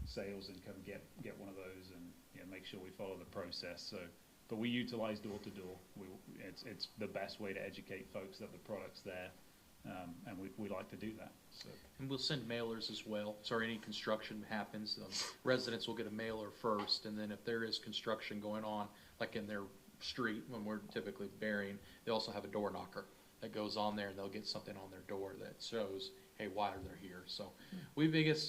sales and come get one of those and make sure we follow the process. So, but we utilize door-to-door. It's the best way to educate folks that the product's there, and we like to do that. So.
And we'll send mailers as well. So any construction happens, residents will get a mailer first, and then if there is construction going on, like in their street when we're typically burying, they also have a door knocker that goes on there, and they'll get something on their door that shows, hey, why they're here. So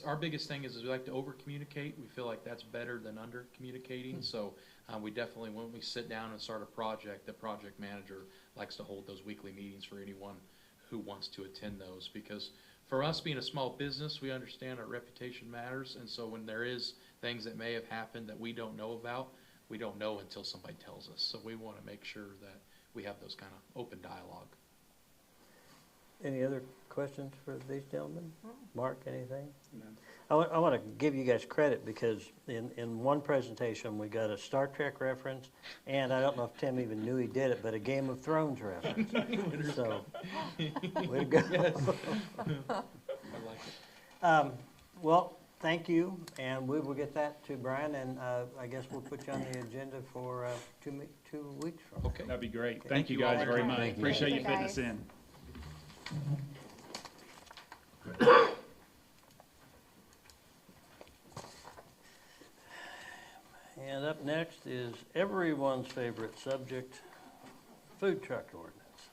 our biggest thing is we like to over communicate. We feel like that's better than under communicating. So we definitely, when we sit down and start a project, the project manager likes to hold those weekly meetings for anyone who wants to attend those, because for us being a small business, we understand our reputation matters. And so when there is things that may have happened that we don't know about, we don't know until somebody tells us. So we want to make sure that we have those kind of open dialogue.
Any other questions for these gentlemen? Mark, anything?
No.
I want to give you guys credit, because in one presentation, we got a Star Trek reference, and I don't know if Tim even knew he did it, but a Game of Thrones reference. So, way to go.
I like it.
Well, thank you, and we will get that to Brian, and I guess we'll put you on the agenda for 2 weeks from now.
Okay.
That'd be great.
Okay.
Thank you guys
Thank you
very
all.
much.
Thank you.
Appreciate
Thank
you
you,
fitting us
guys.
in.
And up next is everyone's favorite subject, food truck ordinance.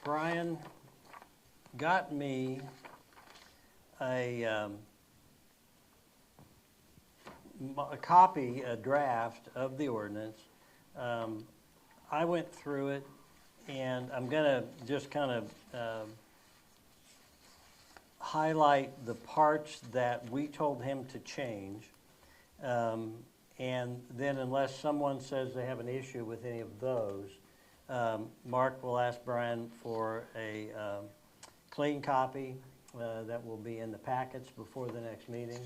Brian got me a copy, a draft of the ordinance. I went through it, and I'm gonna just kind of highlight the parts that we told him to change. And then unless someone says they have an issue with any of those, Mark will ask Brian for a clean copy that will be in the packets before the next meeting,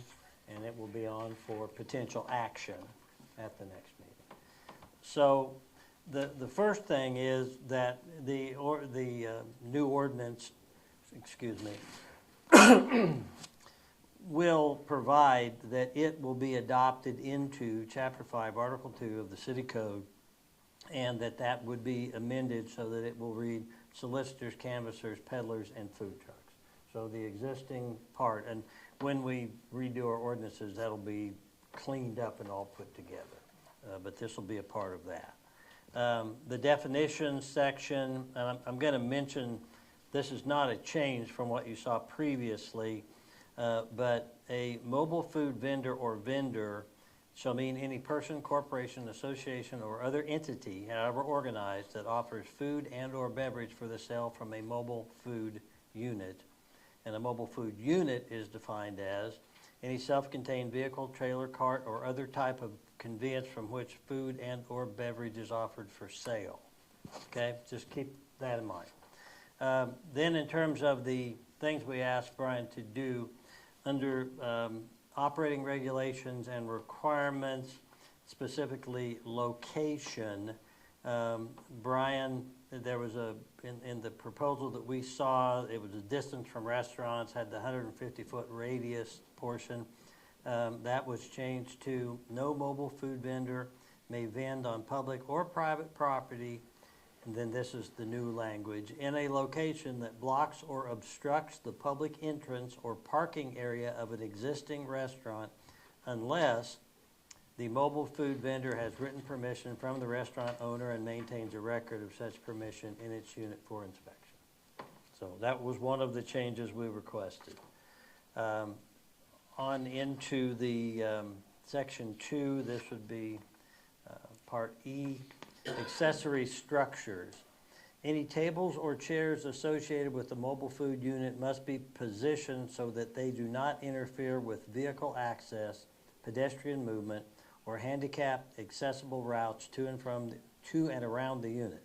and it will be on for potential action at the next meeting. So the first thing is that the new ordinance, excuse me, will provide that it will be adopted into Chapter 5, Article 2 of the City Code, and that would be amended so that it will read solicitors, canvassers, peddlers, and food trucks. So the existing part, and when we redo our ordinances, that'll be cleaned up and all put together. But this will be a part of that. The definitions section, and I'm going to mention, this is not a change from what you saw previously, but a mobile food vendor or vendor shall mean any person, corporation, association, or other entity, however organized, that offers food and or beverage for the sale from a mobile food unit. And a mobile food unit is defined as any self-contained vehicle, trailer, cart, or other type of conveyance from which food and or beverage is offered for sale. Okay, just keep that in mind. Then in terms of the things we asked Brian to do, under operating regulations and requirements, specifically location, Brian, there was in the proposal that we saw, it was a distance from restaurants, had the 150-foot radius portion. That was changed to no mobile food vendor may vend on public or private property, and then this is the new language, in a location that blocks or obstructs the public entrance or parking area of an existing restaurant unless the mobile food vendor has written permission from the restaurant owner and maintains a record of such permission in its unit for inspection. So that was one of the changes we requested. On into the section 2, this would be part E, accessory structures. Any tables or chairs associated with the mobile food unit must be positioned so that they do not interfere with vehicle access, pedestrian movement, or handicapped accessible routes to and around the unit.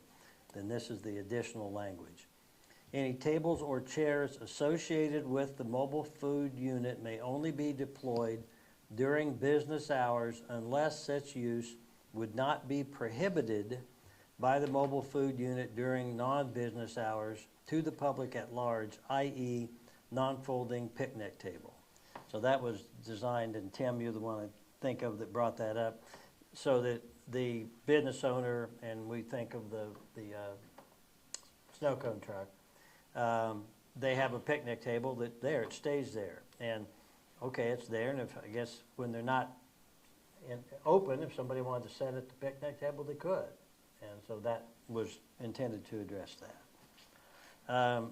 Then this is the additional language. Any tables or chairs associated with the mobile food unit may only be deployed during business hours unless such use would not be prohibited by the mobile food unit during non-business hours to the public at large, i.e. non-folding picnic table. So that was designed, and Tim, you're the one I think of that brought that up, so that the business owner, and we think of the snow cone truck, they have a picnic table that it stays there. And okay, it's there, and I guess when they're not open, if somebody wanted to sit at the picnic table, they could. And so that was intended to address that.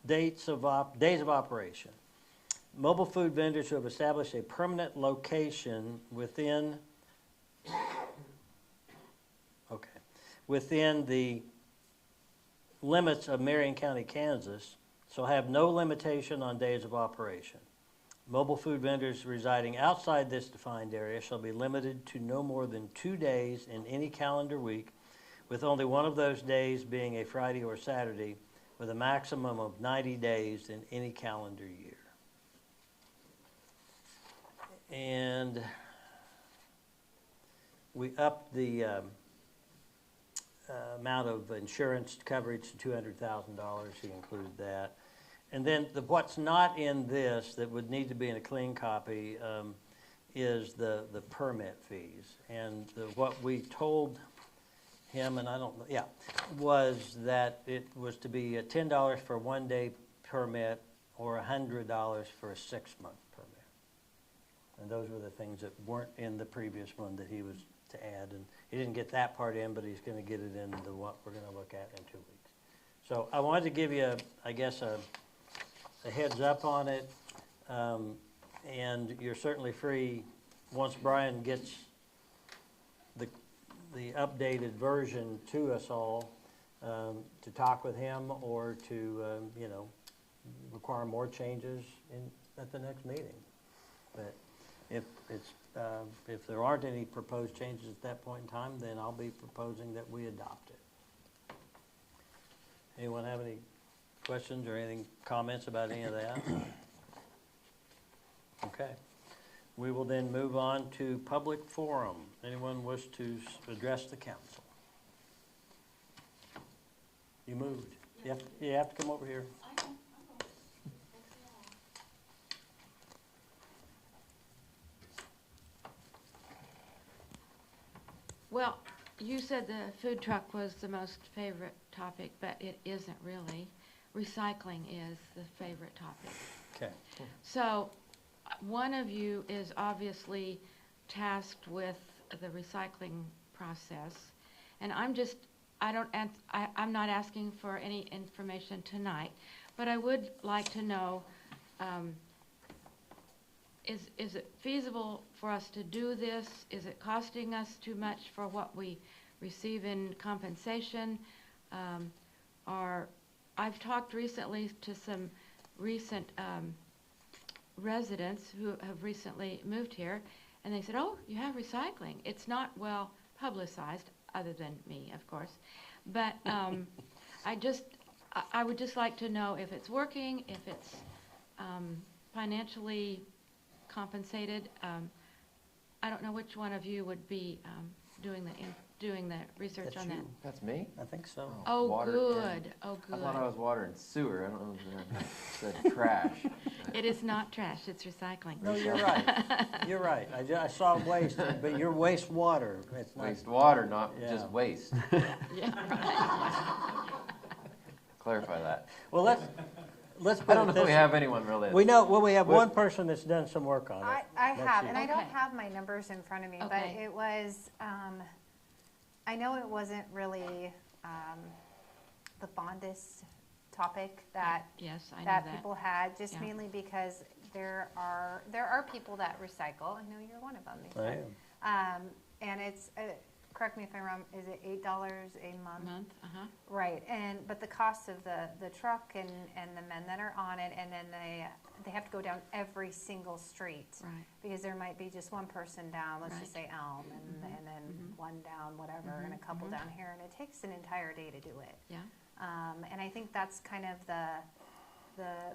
Days of operation. Mobile food vendors who have established a permanent location within the limits of Marion County, Kansas, shall have no limitation on days of operation. Mobile food vendors residing outside this defined area shall be limited to no more than 2 days in any calendar week, with only one of those days being a Friday or Saturday, with a maximum of 90 days in any calendar year. And we upped the amount of insurance coverage to $200,000. He included that. And then what's not in this that would need to be in a clean copy is the permit fees. And what we told him, and I don't know, was that it was to be $10 for a 1-day permit or $100 for a 6-month permit. And those were the things that weren't in the previous one that he was to add. And he didn't get that part in, but he's going to get it into what we're going to look at in 2 weeks. So I wanted to give you, I guess, a heads up on it. And you're certainly free, once Brian gets the updated version to us all, to talk with him or to, you know, require more changes at the next meeting. But if there aren't any proposed changes at that point in time, then I'll be proposing that we adopt it. Anyone have any questions or any comments about any of that? Okay. We will then move on to public forum. Anyone wish to address the council? You moved. You have to come over here.
Well, you said the food truck was the most favorite topic, but it isn't really. Recycling is the favorite topic.
Okay.
So, one of you is obviously tasked with the recycling process, and I'm not asking for any information tonight, but I would like to know, is it feasible for us to do this? Is it costing us too much for what we receive in compensation? I've talked recently to some recent residents who have recently moved here, and they said, oh, you have recycling. It's not well publicized, other than me, of course. But I would just like to know if it's working, if it's financially compensated. I don't know which one of you would be doing the research
That's
on that.
you.
That's me?
I think so.
Oh,
Water,
good.
yeah.
Oh,
I thought I
good.
was watering sewer. I don't know if that said trash.
It is not trash, it's recycling.
No, you're right. You're right. I saw waste, but you're wastewater. It's not.
Wastewater, not
Yeah.
just waste.
Yeah, right.
Clarify that.
Well, let's
I
put
don't
it
know if we
this.
have anyone really.
We know, well, we have
What-
one person that's done some work on it.
I
That's
have,
you.
and I don't
Okay.
have my numbers in front of me, but
Okay.
it was, I know it wasn't really the fondest topic that
Yes, I know
that
that.
people had, just
Yeah.
mainly because there are people that recycle. I know you're one of them. you
I
said.
am.
And it's, correct me if I'm wrong, is it $8 a month?
Month,
Right, but the cost of the truck and the men that are on it, and then they have to go down every single street.
right.
Because there might be just one person down, let's just
Right.
say Elm, and then one down, whatever, and a couple down here, and it takes an entire day to do it.
Yeah,
And I think that's kind of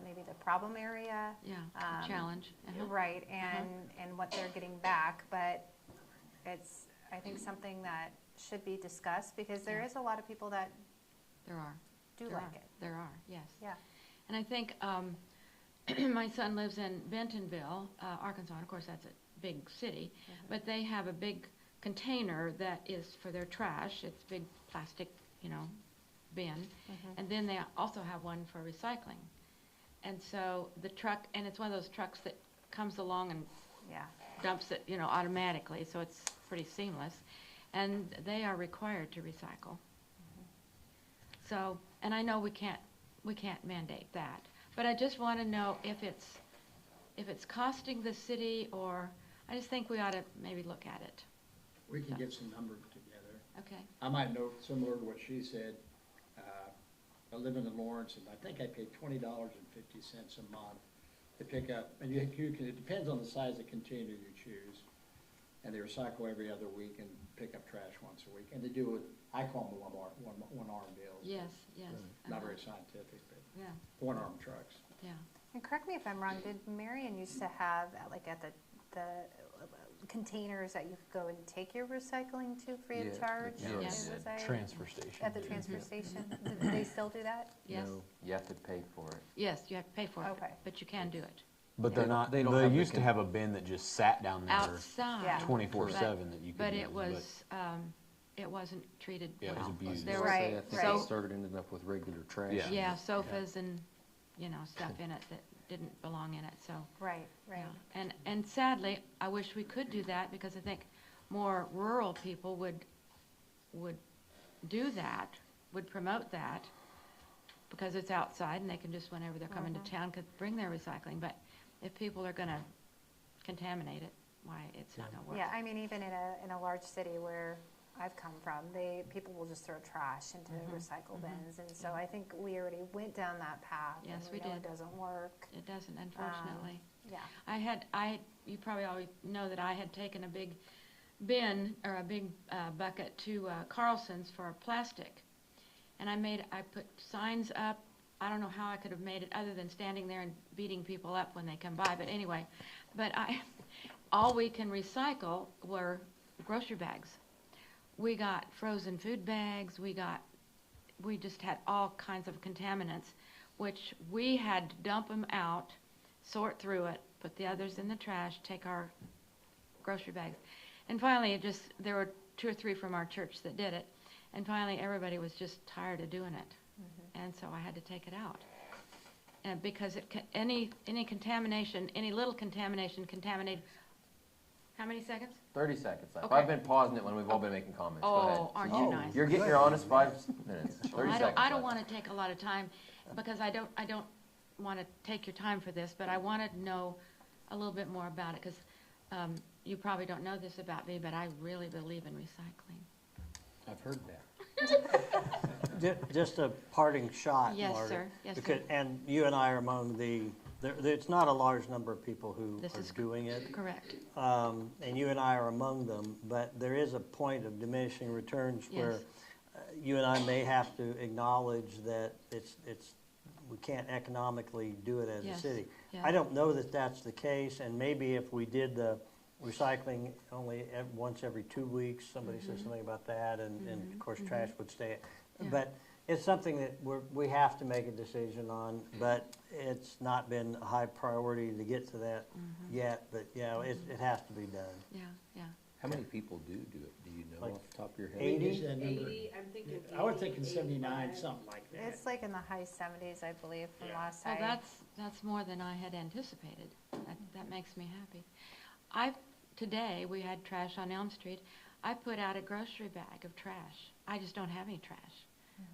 maybe the problem area.
yeah,
Um,
challenge.
Right, and what they're getting back, but it's, I think, something that should be discussed, because there
Yeah.
is a lot of people that
There are.
do
There
like
are.
it.
There are, yes.
Yeah.
And I think my son lives in Bentonville, Arkansas, and of course that's a big city, but they have a big container that is for their trash. It's a big plastic, bin. And then they also have one for recycling. And so the truck, and it's one of those trucks that comes along and
Yeah.
dumps it, automatically, so it's pretty seamless. And they are required to recycle. So, and I know we can't mandate that, but I just want to know if it's costing the city, or, I just think we ought to maybe look at it.
We can get some numbers together.
Okay,
I might note, similar to what she said, I live in Lawrence, and I think I pay $20.50 a month to pick up, and you can, it depends on the size of container you choose. And they recycle every other week and pick up trash once a week, and they do it, I call them one-arm deals.
yes, yes.
Not very scientific, but
Yeah,
one-arm trucks.
yeah.
And correct me if I'm wrong, did Marion used to have, at the containers that you could go and take your recycling to free of
Yeah,
charge?
yeah.
Yes.
Was I-
Transfer station.
At the transfer station? Do they still do that?
Yes,
No, you have to pay for it.
yes, you have to pay for it,
Okay.
but you can do it.
But they're
They don't-
not,
they
they
don't have the
used to
con-
have a bin that just sat down there
Outside.
Yeah.
24/7 that you could
But
use.
it was, it wasn't treated
Yeah, it was
well.
abused.
There
were-
were,
Right,
I think
right.
it started ending up with regular trash.
Yeah.
yeah, sofas and, stuff in it that didn't belong in it, so.
Right, right.
Yeah. And sadly, I wish we could do that, because I think more rural people would do that, would promote that, because it's outside and they can just, whenever they're coming to town, could bring their recycling. But if people are gonna contaminate it, why, it's not gonna work.
Yeah, I mean, even in a large city where I've come from, people will just throw trash into recycle bins, and so I think we already went down that path.
Yes,
and
we
know
did.
It doesn't work.
It doesn't, unfortunately.
Yeah.
You probably always know that I had taken a big bin, or a big bucket to Carlson's for plastic. And I put signs up. I don't know how I could have made it other than standing there and beating people up when they come by, but anyway. But all we can recycle were grocery bags. We got frozen food bags, we just had all kinds of contaminants, which we had to dump them out, sort through it, put the others in the trash, take our grocery bags. And finally, there were 2 or 3 from our church that did it, and finally everybody was just tired of doing it. And so I had to take it out. And because any contamination, any little contaminated, how many seconds?
30 seconds left.
Okay.
I've been pausing it when we've all been making comments. Go ahead.
Oh, aren't you nice?
You're getting your honest 5 minutes. 30 seconds
I don't
left.
want to take a lot of time, because I don't want to take your time for this, but I want to know a little bit more about it, because you probably don't know this about me, but I really believe in recycling.
I've heard that.
Just a parting shot,
Yes,
Margaret.
sir. Yes,
Because-
sir.
And you and I are among it's not a large number of people who
This is
are doing it.
Correct.
And you and I are among them, but there is a point of diminishing returns where
Yes.
you and I may have to acknowledge that we can't economically do it as a
Yes,
city.
yeah.
I don't know that that's the case, and maybe if we did the recycling only once every 2 weeks, somebody says something about that, and of course trash would stay.
Yeah.
But it's something that we have to make a decision on, but it's not been a high priority to get to that yet, but it has to be done.
Yeah, yeah.
How many people do it? Do you know
Like
off the top of your head?
80?
Is that number-
80, I'm thinking 80,
I was thinking 79,
85.
something like that.
It's like in the high 70s, I believe, from last
Well,
I.
that's more than I had anticipated. That makes me happy. Today, we had trash on Elm Street. I put out a grocery bag of trash. I just don't have any trash.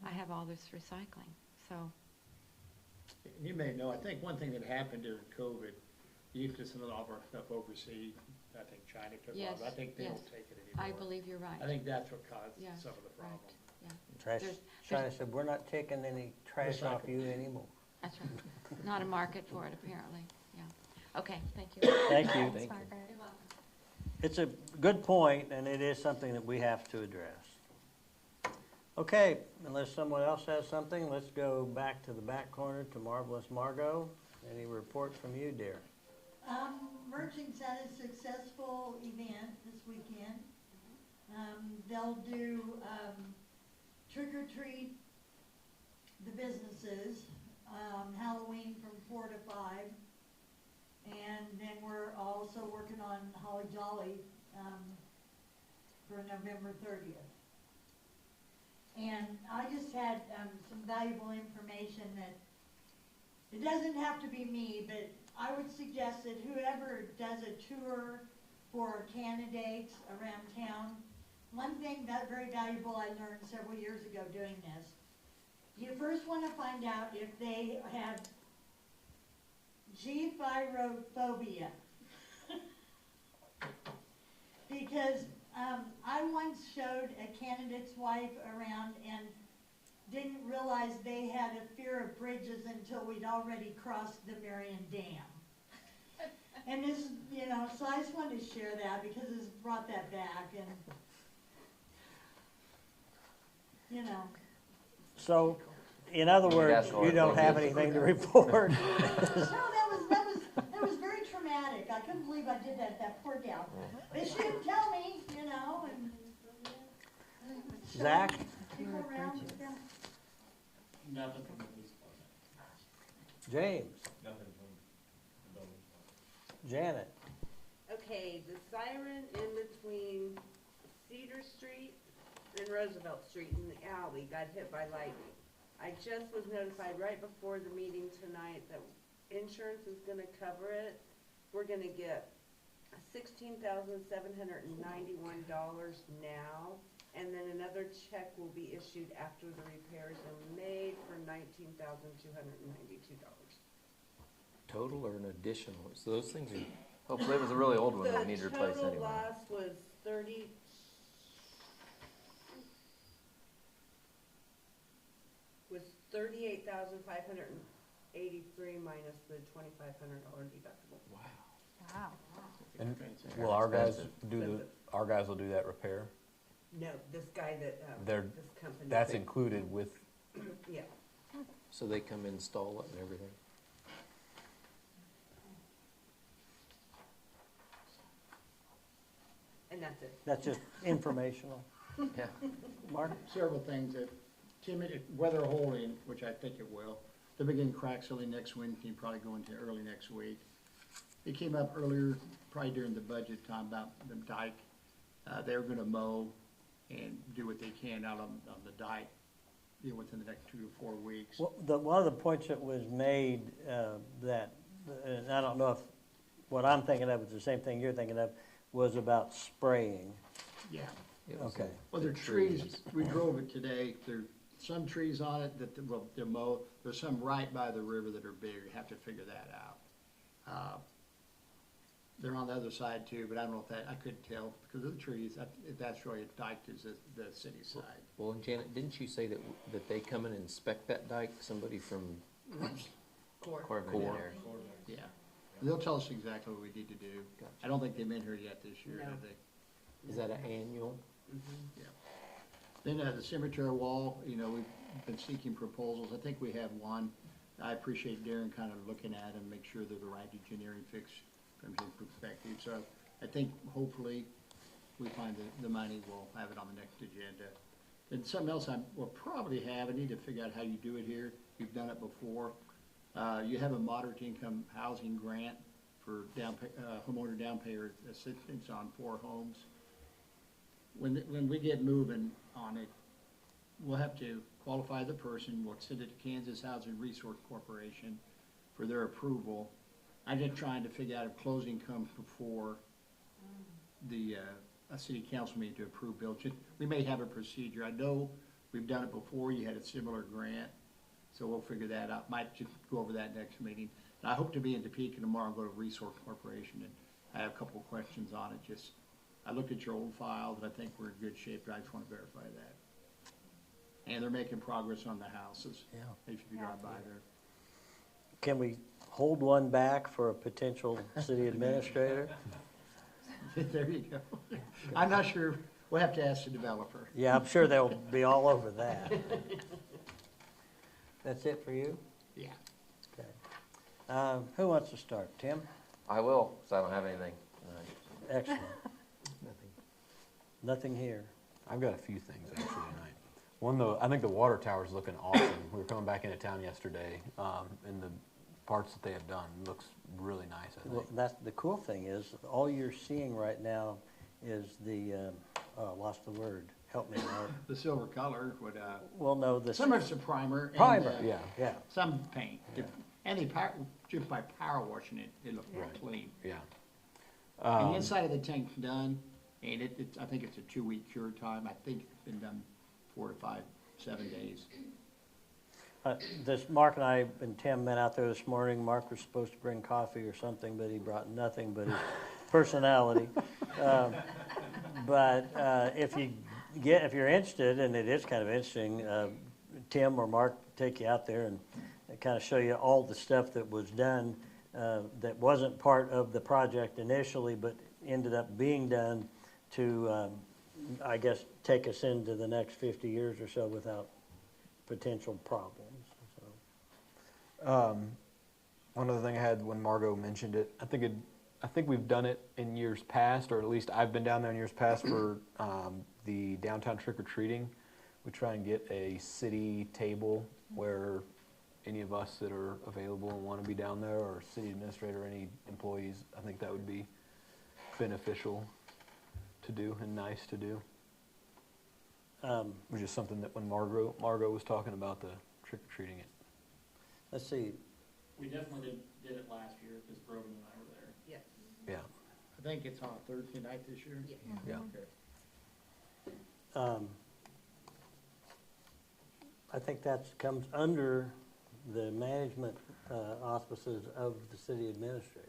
I have all this recycling, so.
You may know, I think one thing that happened during COVID, you used to send all of our stuff overseas. I think China took
Yes,
off. I think they don't
yes.
take it anymore.
I believe you're right.
I think that's what caused
Yeah,
some of the problem.
Right, yeah,
Trash,
There's-
China said, we're not taking any trash off
Recycle.
you anymore.
that's right. Not a market for it, apparently, yeah. Okay, thank you.
Thank you.
Thanks, Margaret.
It's a good point, and it is something that we have to address. Okay, unless someone else has something, let's go back to the back corner to Marvelous Margot. Any report from you, dear?
Merchants had a successful event this weekend. They'll do trick or treat the businesses, Halloween from 4 to 5. And then we're also working on Holly Jolly for November 30th. And I just had some valuable information that it doesn't have to be me, but I would suggest that whoever does a tour for candidates around town, one thing that's very valuable I learned several years ago doing this, you first want to find out if they have G-phyrophobia. Because I once showed a candidate's wife around and didn't realize they had a fear of bridges until we'd already crossed the Marion Dam. And this, so I just wanted to share that because it's brought that back and,
So, in other words, you don't have anything to report.
No, that was very traumatic. I couldn't believe I did that poor gal. But she didn't tell me, and.
Zach?
People around, yeah.
Nothing from the police department.
James?
Nothing from the building department.
Janet?
Okay, the siren in between Cedar Street and Roosevelt Street in the alley got hit by lightning. I just was notified right before the meeting tonight that insurance is gonna cover it. We're gonna get $16,791 now, and then another check will be issued after the repairs are made for $19,292.
Total or an additional? So those things are,
Hopefully it was a really old one that we need to replace
The
anyway.
total loss was $38,583 minus the $2,500 deductible.
Wow.
And will our guys our guys will do that repair?
No, this guy that,
They're-
this company.
That's included with,
Yeah,
So they come install it and everything?
and that's it.
That's just informational.
Yeah.
Mark?
Several things that, Tim, if weather holding, which I think it will, they'll begin crack sealing next Wednesday, and probably go into early next week. It came up earlier, probably during the budget time, about the dike. They were gonna mow and do what they can out on the dike, within the next 2 to 4 weeks.
Well, one of the points that was made, that, and I don't know if what I'm thinking of is the same thing you're thinking of, was about spraying.
Yeah.
It was
Okay.
Well, there are trees, we drove it today, there are some trees on it that they'll mow, there's some right by the river that are big, you have to figure that out. They're on the other side too, but I don't know if that, I couldn't tell, because of the trees, if that's really diked is the city side.
Well, and Janet, didn't you say that they come in and inspect that dike, somebody from Corps?
Yeah, they'll tell us exactly what we need to do.
Gotcha.
I don't think they've been here yet this year,
No.
have they?
Is that an annual?
Yeah. Then, the cemetery wall, we've been seeking proposals, I think we have one. I appreciate Darren kind of looking at and make sure they're the right engineering fix from his perspective. So I think hopefully we find the money, we'll have it on the next agenda. And something else we'll probably have, I need to figure out how you do it here, you've done it before. You have a moderate income housing grant for homeowner down payment assistance on 4 homes. When we get moving on it, we'll have to qualify the person, we'll send it to Kansas Housing Resource Corporation for their approval. I'm just trying to figure out if closing comes before the, a city council meeting to approve bills. We may have a procedure, I know we've done it before, you had a similar grant, so we'll figure that out, might just go over that next meeting. And I hope to be in Topeka tomorrow and go to Resource Corporation, and I have a couple of questions on it, I looked at your old files, and I think we're in good shape, but I just want to verify that. And they're making progress on the houses.
Yeah.
If you drive by
Can we hold one back for a potential city administrator?
there. There you go. I'm not sure, we'll have to ask the developer.
Yeah, I'm sure they'll be all over that. That's it for you?
Yeah.
Okay. Who wants to start? Tim?
I will, so I don't have anything.
Excellent.
Nothing.
Nothing here.
I've got a few things actually tonight. One though, I think the water tower's looking awesome. We were coming back into town yesterday, and the parts that they have done looks really nice, I
Well,
think.
that's, the cool thing is, all you're seeing right now is the, lost the word, help me, Mark.
The silver color would,
Well, no, the.
some of it's a primer. and,
Primer,
Yeah.
yeah.
Some paint.
Yeah.
And just by power washing it, it looked
Right.
clean.
Yeah.
And the inside of the tank's done, and I think it's a 2-week cure time. I think it's been done 4 to 5, 7 days.
Mark and I and Tim met out there this morning. Mark was supposed to bring coffee or something, but he brought nothing but his personality. But if you're interested, and it is kind of interesting, Tim or Mark take you out there and kind of show you all the stuff that was done that wasn't part of the project initially, but ended up being done to, I guess, take us into the next 50 years or so without potential problems. So.
One other thing I had when Margot mentioned it, I think we've done it in years past, or at least I've been down there in years past for the downtown trick or treating. We try and get a city table where any of us that are available and want to be down there, or city administrator, any employees, I think that would be beneficial to do and nice to do. Which is something that when Margot was talking about the trick or treating it.
Let's see.
We definitely did it last year because Brogan and I were there.
Yes.
Yeah.
I think it's on a Thursday night this year.
Yeah.
Okay.
I think that comes under the management auspices of the city administrator.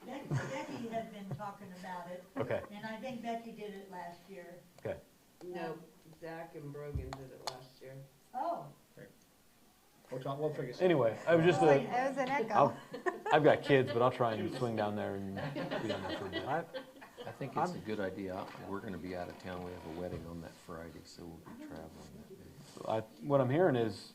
Becky had been talking about it,
Okay.
and I think Becky did it last year.
Okay.
No, Zach and Brogan did it last year.
Oh,
We'll figure something.
Anyway, I was just
It was an echo.
I've got kids, but I'll try and swing down there and be down there for a bit.
I think it's a good idea. We're gonna be out of town. We have a wedding on that Friday, so we'll be traveling that day.
What I'm hearing is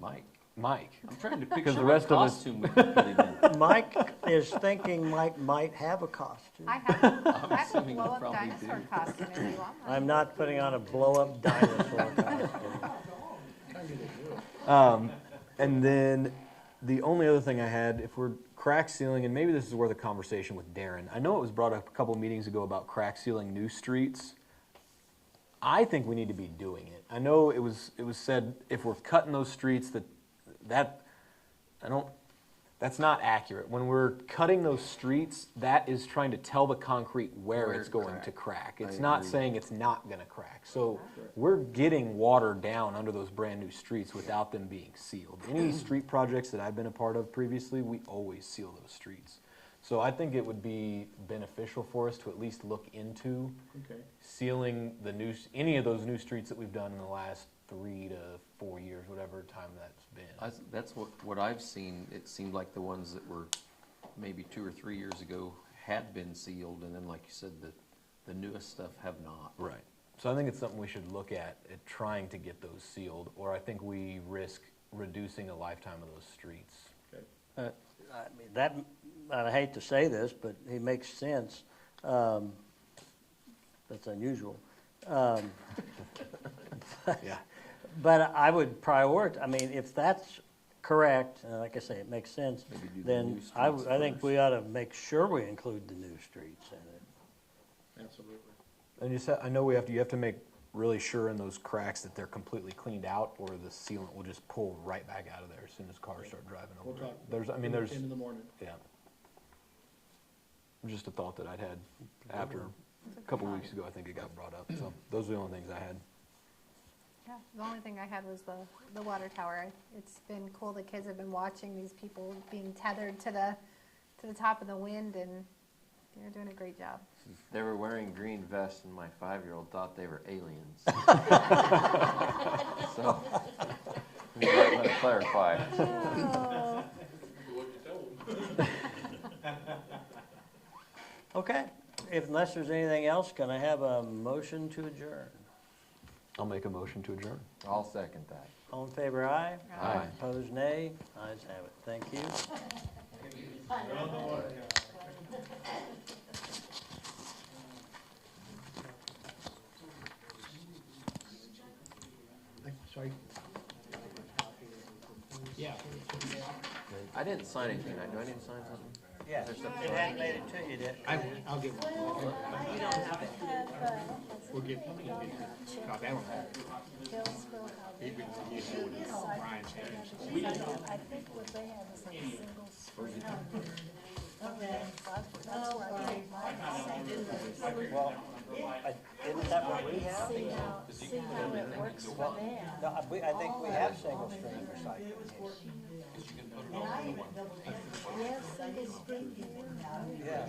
Mike,
Mike.
I'm trying to
Because
picture
the
the
rest of us-
costume we could put him in.
Mike is thinking Mike might have a costume.
I have a
assuming you
blow-up
probably
dinosaur
do.
costume if you want one.
I'm not putting on a blow-up dinosaur costume.
And then the only other thing I had, if we're crack sealing, and maybe this is worth a conversation with Darren. I know it was brought up a couple meetings ago about crack sealing new streets. I think we need to be doing it. I know it was said if we're cutting those streets that's not accurate. When we're cutting those streets, that is trying to tell the concrete where it's going to crack. It's not
agree.
saying it's not gonna crack. So we're getting water down under those brand new streets without them being sealed. Any street projects that I've been a part of previously, we always seal those streets. So I think it would be beneficial for us to at least look into
Okay.
sealing any of those new streets that we've done in the last 3 to 4 years, whatever time that's been.
That's what I've seen. It seemed like the ones that were maybe 2 or 3 years ago had been sealed, and then like you said, the newest stuff have not.
Right. So I think it's something we should look at trying to get those sealed, or I think we risk reducing the lifetime of those streets.
I mean, I hate to say this, but it makes sense. That's unusual.
Yeah.
But I would prioritize, I mean, if that's correct, and like I say, it makes sense,
Maybe do the
then
new
I
streets
think
first.
we ought to make sure we include the new streets in it.
Absolutely.
And I know you have to make really sure in those cracks that they're completely cleaned out, or the sealant will just pull right back out of there as soon as cars start driving
We'll
over.
talk.
There's
10 in the morning.
yeah. Just a thought that I'd had after a couple weeks ago. I think it got brought up. So those are the only things I had.
Yeah, the only thing I had was the water tower. It's been cool. The kids have been watching these people being tethered to the top of the wind, and they're doing a great job.
They were wearing green vests, and my 5-year-old thought they were aliens. So, let me clarify.
Okay, unless there's anything else, can I have a motion to adjourn?
I'll make a motion to adjourn.
I'll second that.
All in favor, aye?
Aye.
Opposed, nay? Ayes have it. Thank you.
Sorry. Yeah.
I didn't sign anything. Do I need to sign something?
Yeah,
Is there stuff
it
to sign?
hadn't made it to you yet.
I'll get one. We'll get copy. I don't have it. Even you know, when Brian's hands.
I think what they have is like a single screen. That's where I take mine.
Well, isn't that what we have?
See how it works for them.
No, I think we have single stream recycling here.
Yes, single screen here.
Yeah,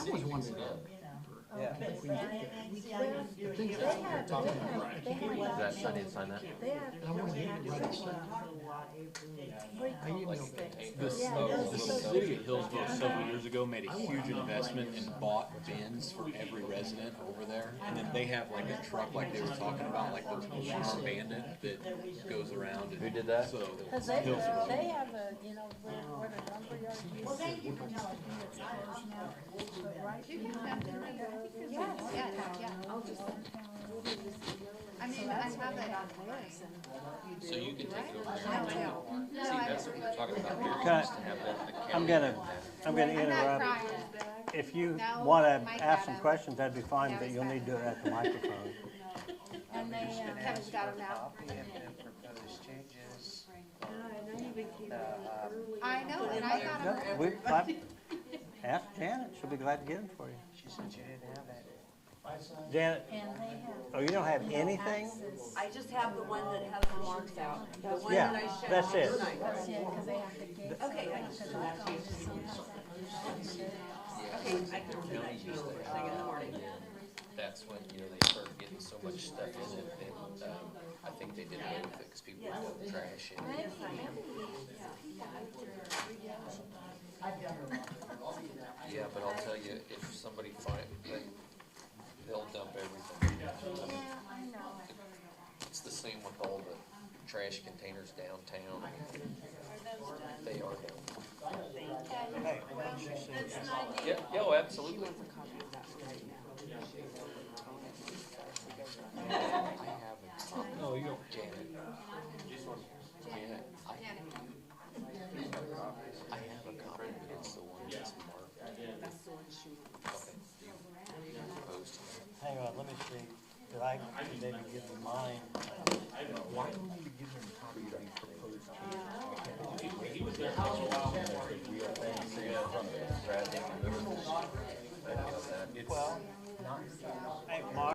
I was wondering.
yeah.
I need to sign that?
The city of Hillsborough several years ago made a huge investment and bought bins for every resident over there. And then they have like a truck like they were talking about, like the Car Bandit that goes around.
Who did that?
So,
Cause they have a, where the lumberyard used to be, it's closed now. But right behind there,
Yeah. I mean, I have it on theirs, and
So you can take it over.
no,
See, that's what we were talking about here.
Can I-
just to have the
I'm
county-
gonna
I'm not
interrupt.
crying.
If you
No,
wanna
Mike
ask
got
some
him.
questions, that'd be fine,
That
but
was
you'll
bad.
need to do it at the microphone.
and they,
Kevin's got him now. I know, and I got
No,
him.
ask Janet, she'll be glad to get them for you. She said you didn't have that. Janet,
and they have.
oh, you don't have anything?
I just have the one that has the marks out, the one
Yeah,
that I showed
that's it.
tonight.
That's it, cause they have to get.
Okay, I
Because I thought it sometimes
Okay, I can do that to you first thing in the morning.
that's when, you know, they started getting so much stuff in it, and, I think they did away with it because people would dump trash in it. Yeah, but I'll tell you, if somebody they'll dump everything. It's the same with all the trash containers downtown. They are down.
Hey, why don't you see?
Yeah, oh, absolutely. I have a
No, you don't.
Janet. Janet, I have a copy, but it's the one that's marked. Okay. Opposed to that.
Hang on, let me see. Did I maybe give you mine?
Why do we need to give them a copy of these proposed changes?
He was there for a while. Real thing, so you know, from the Bradley River.
Well, hey, Mark.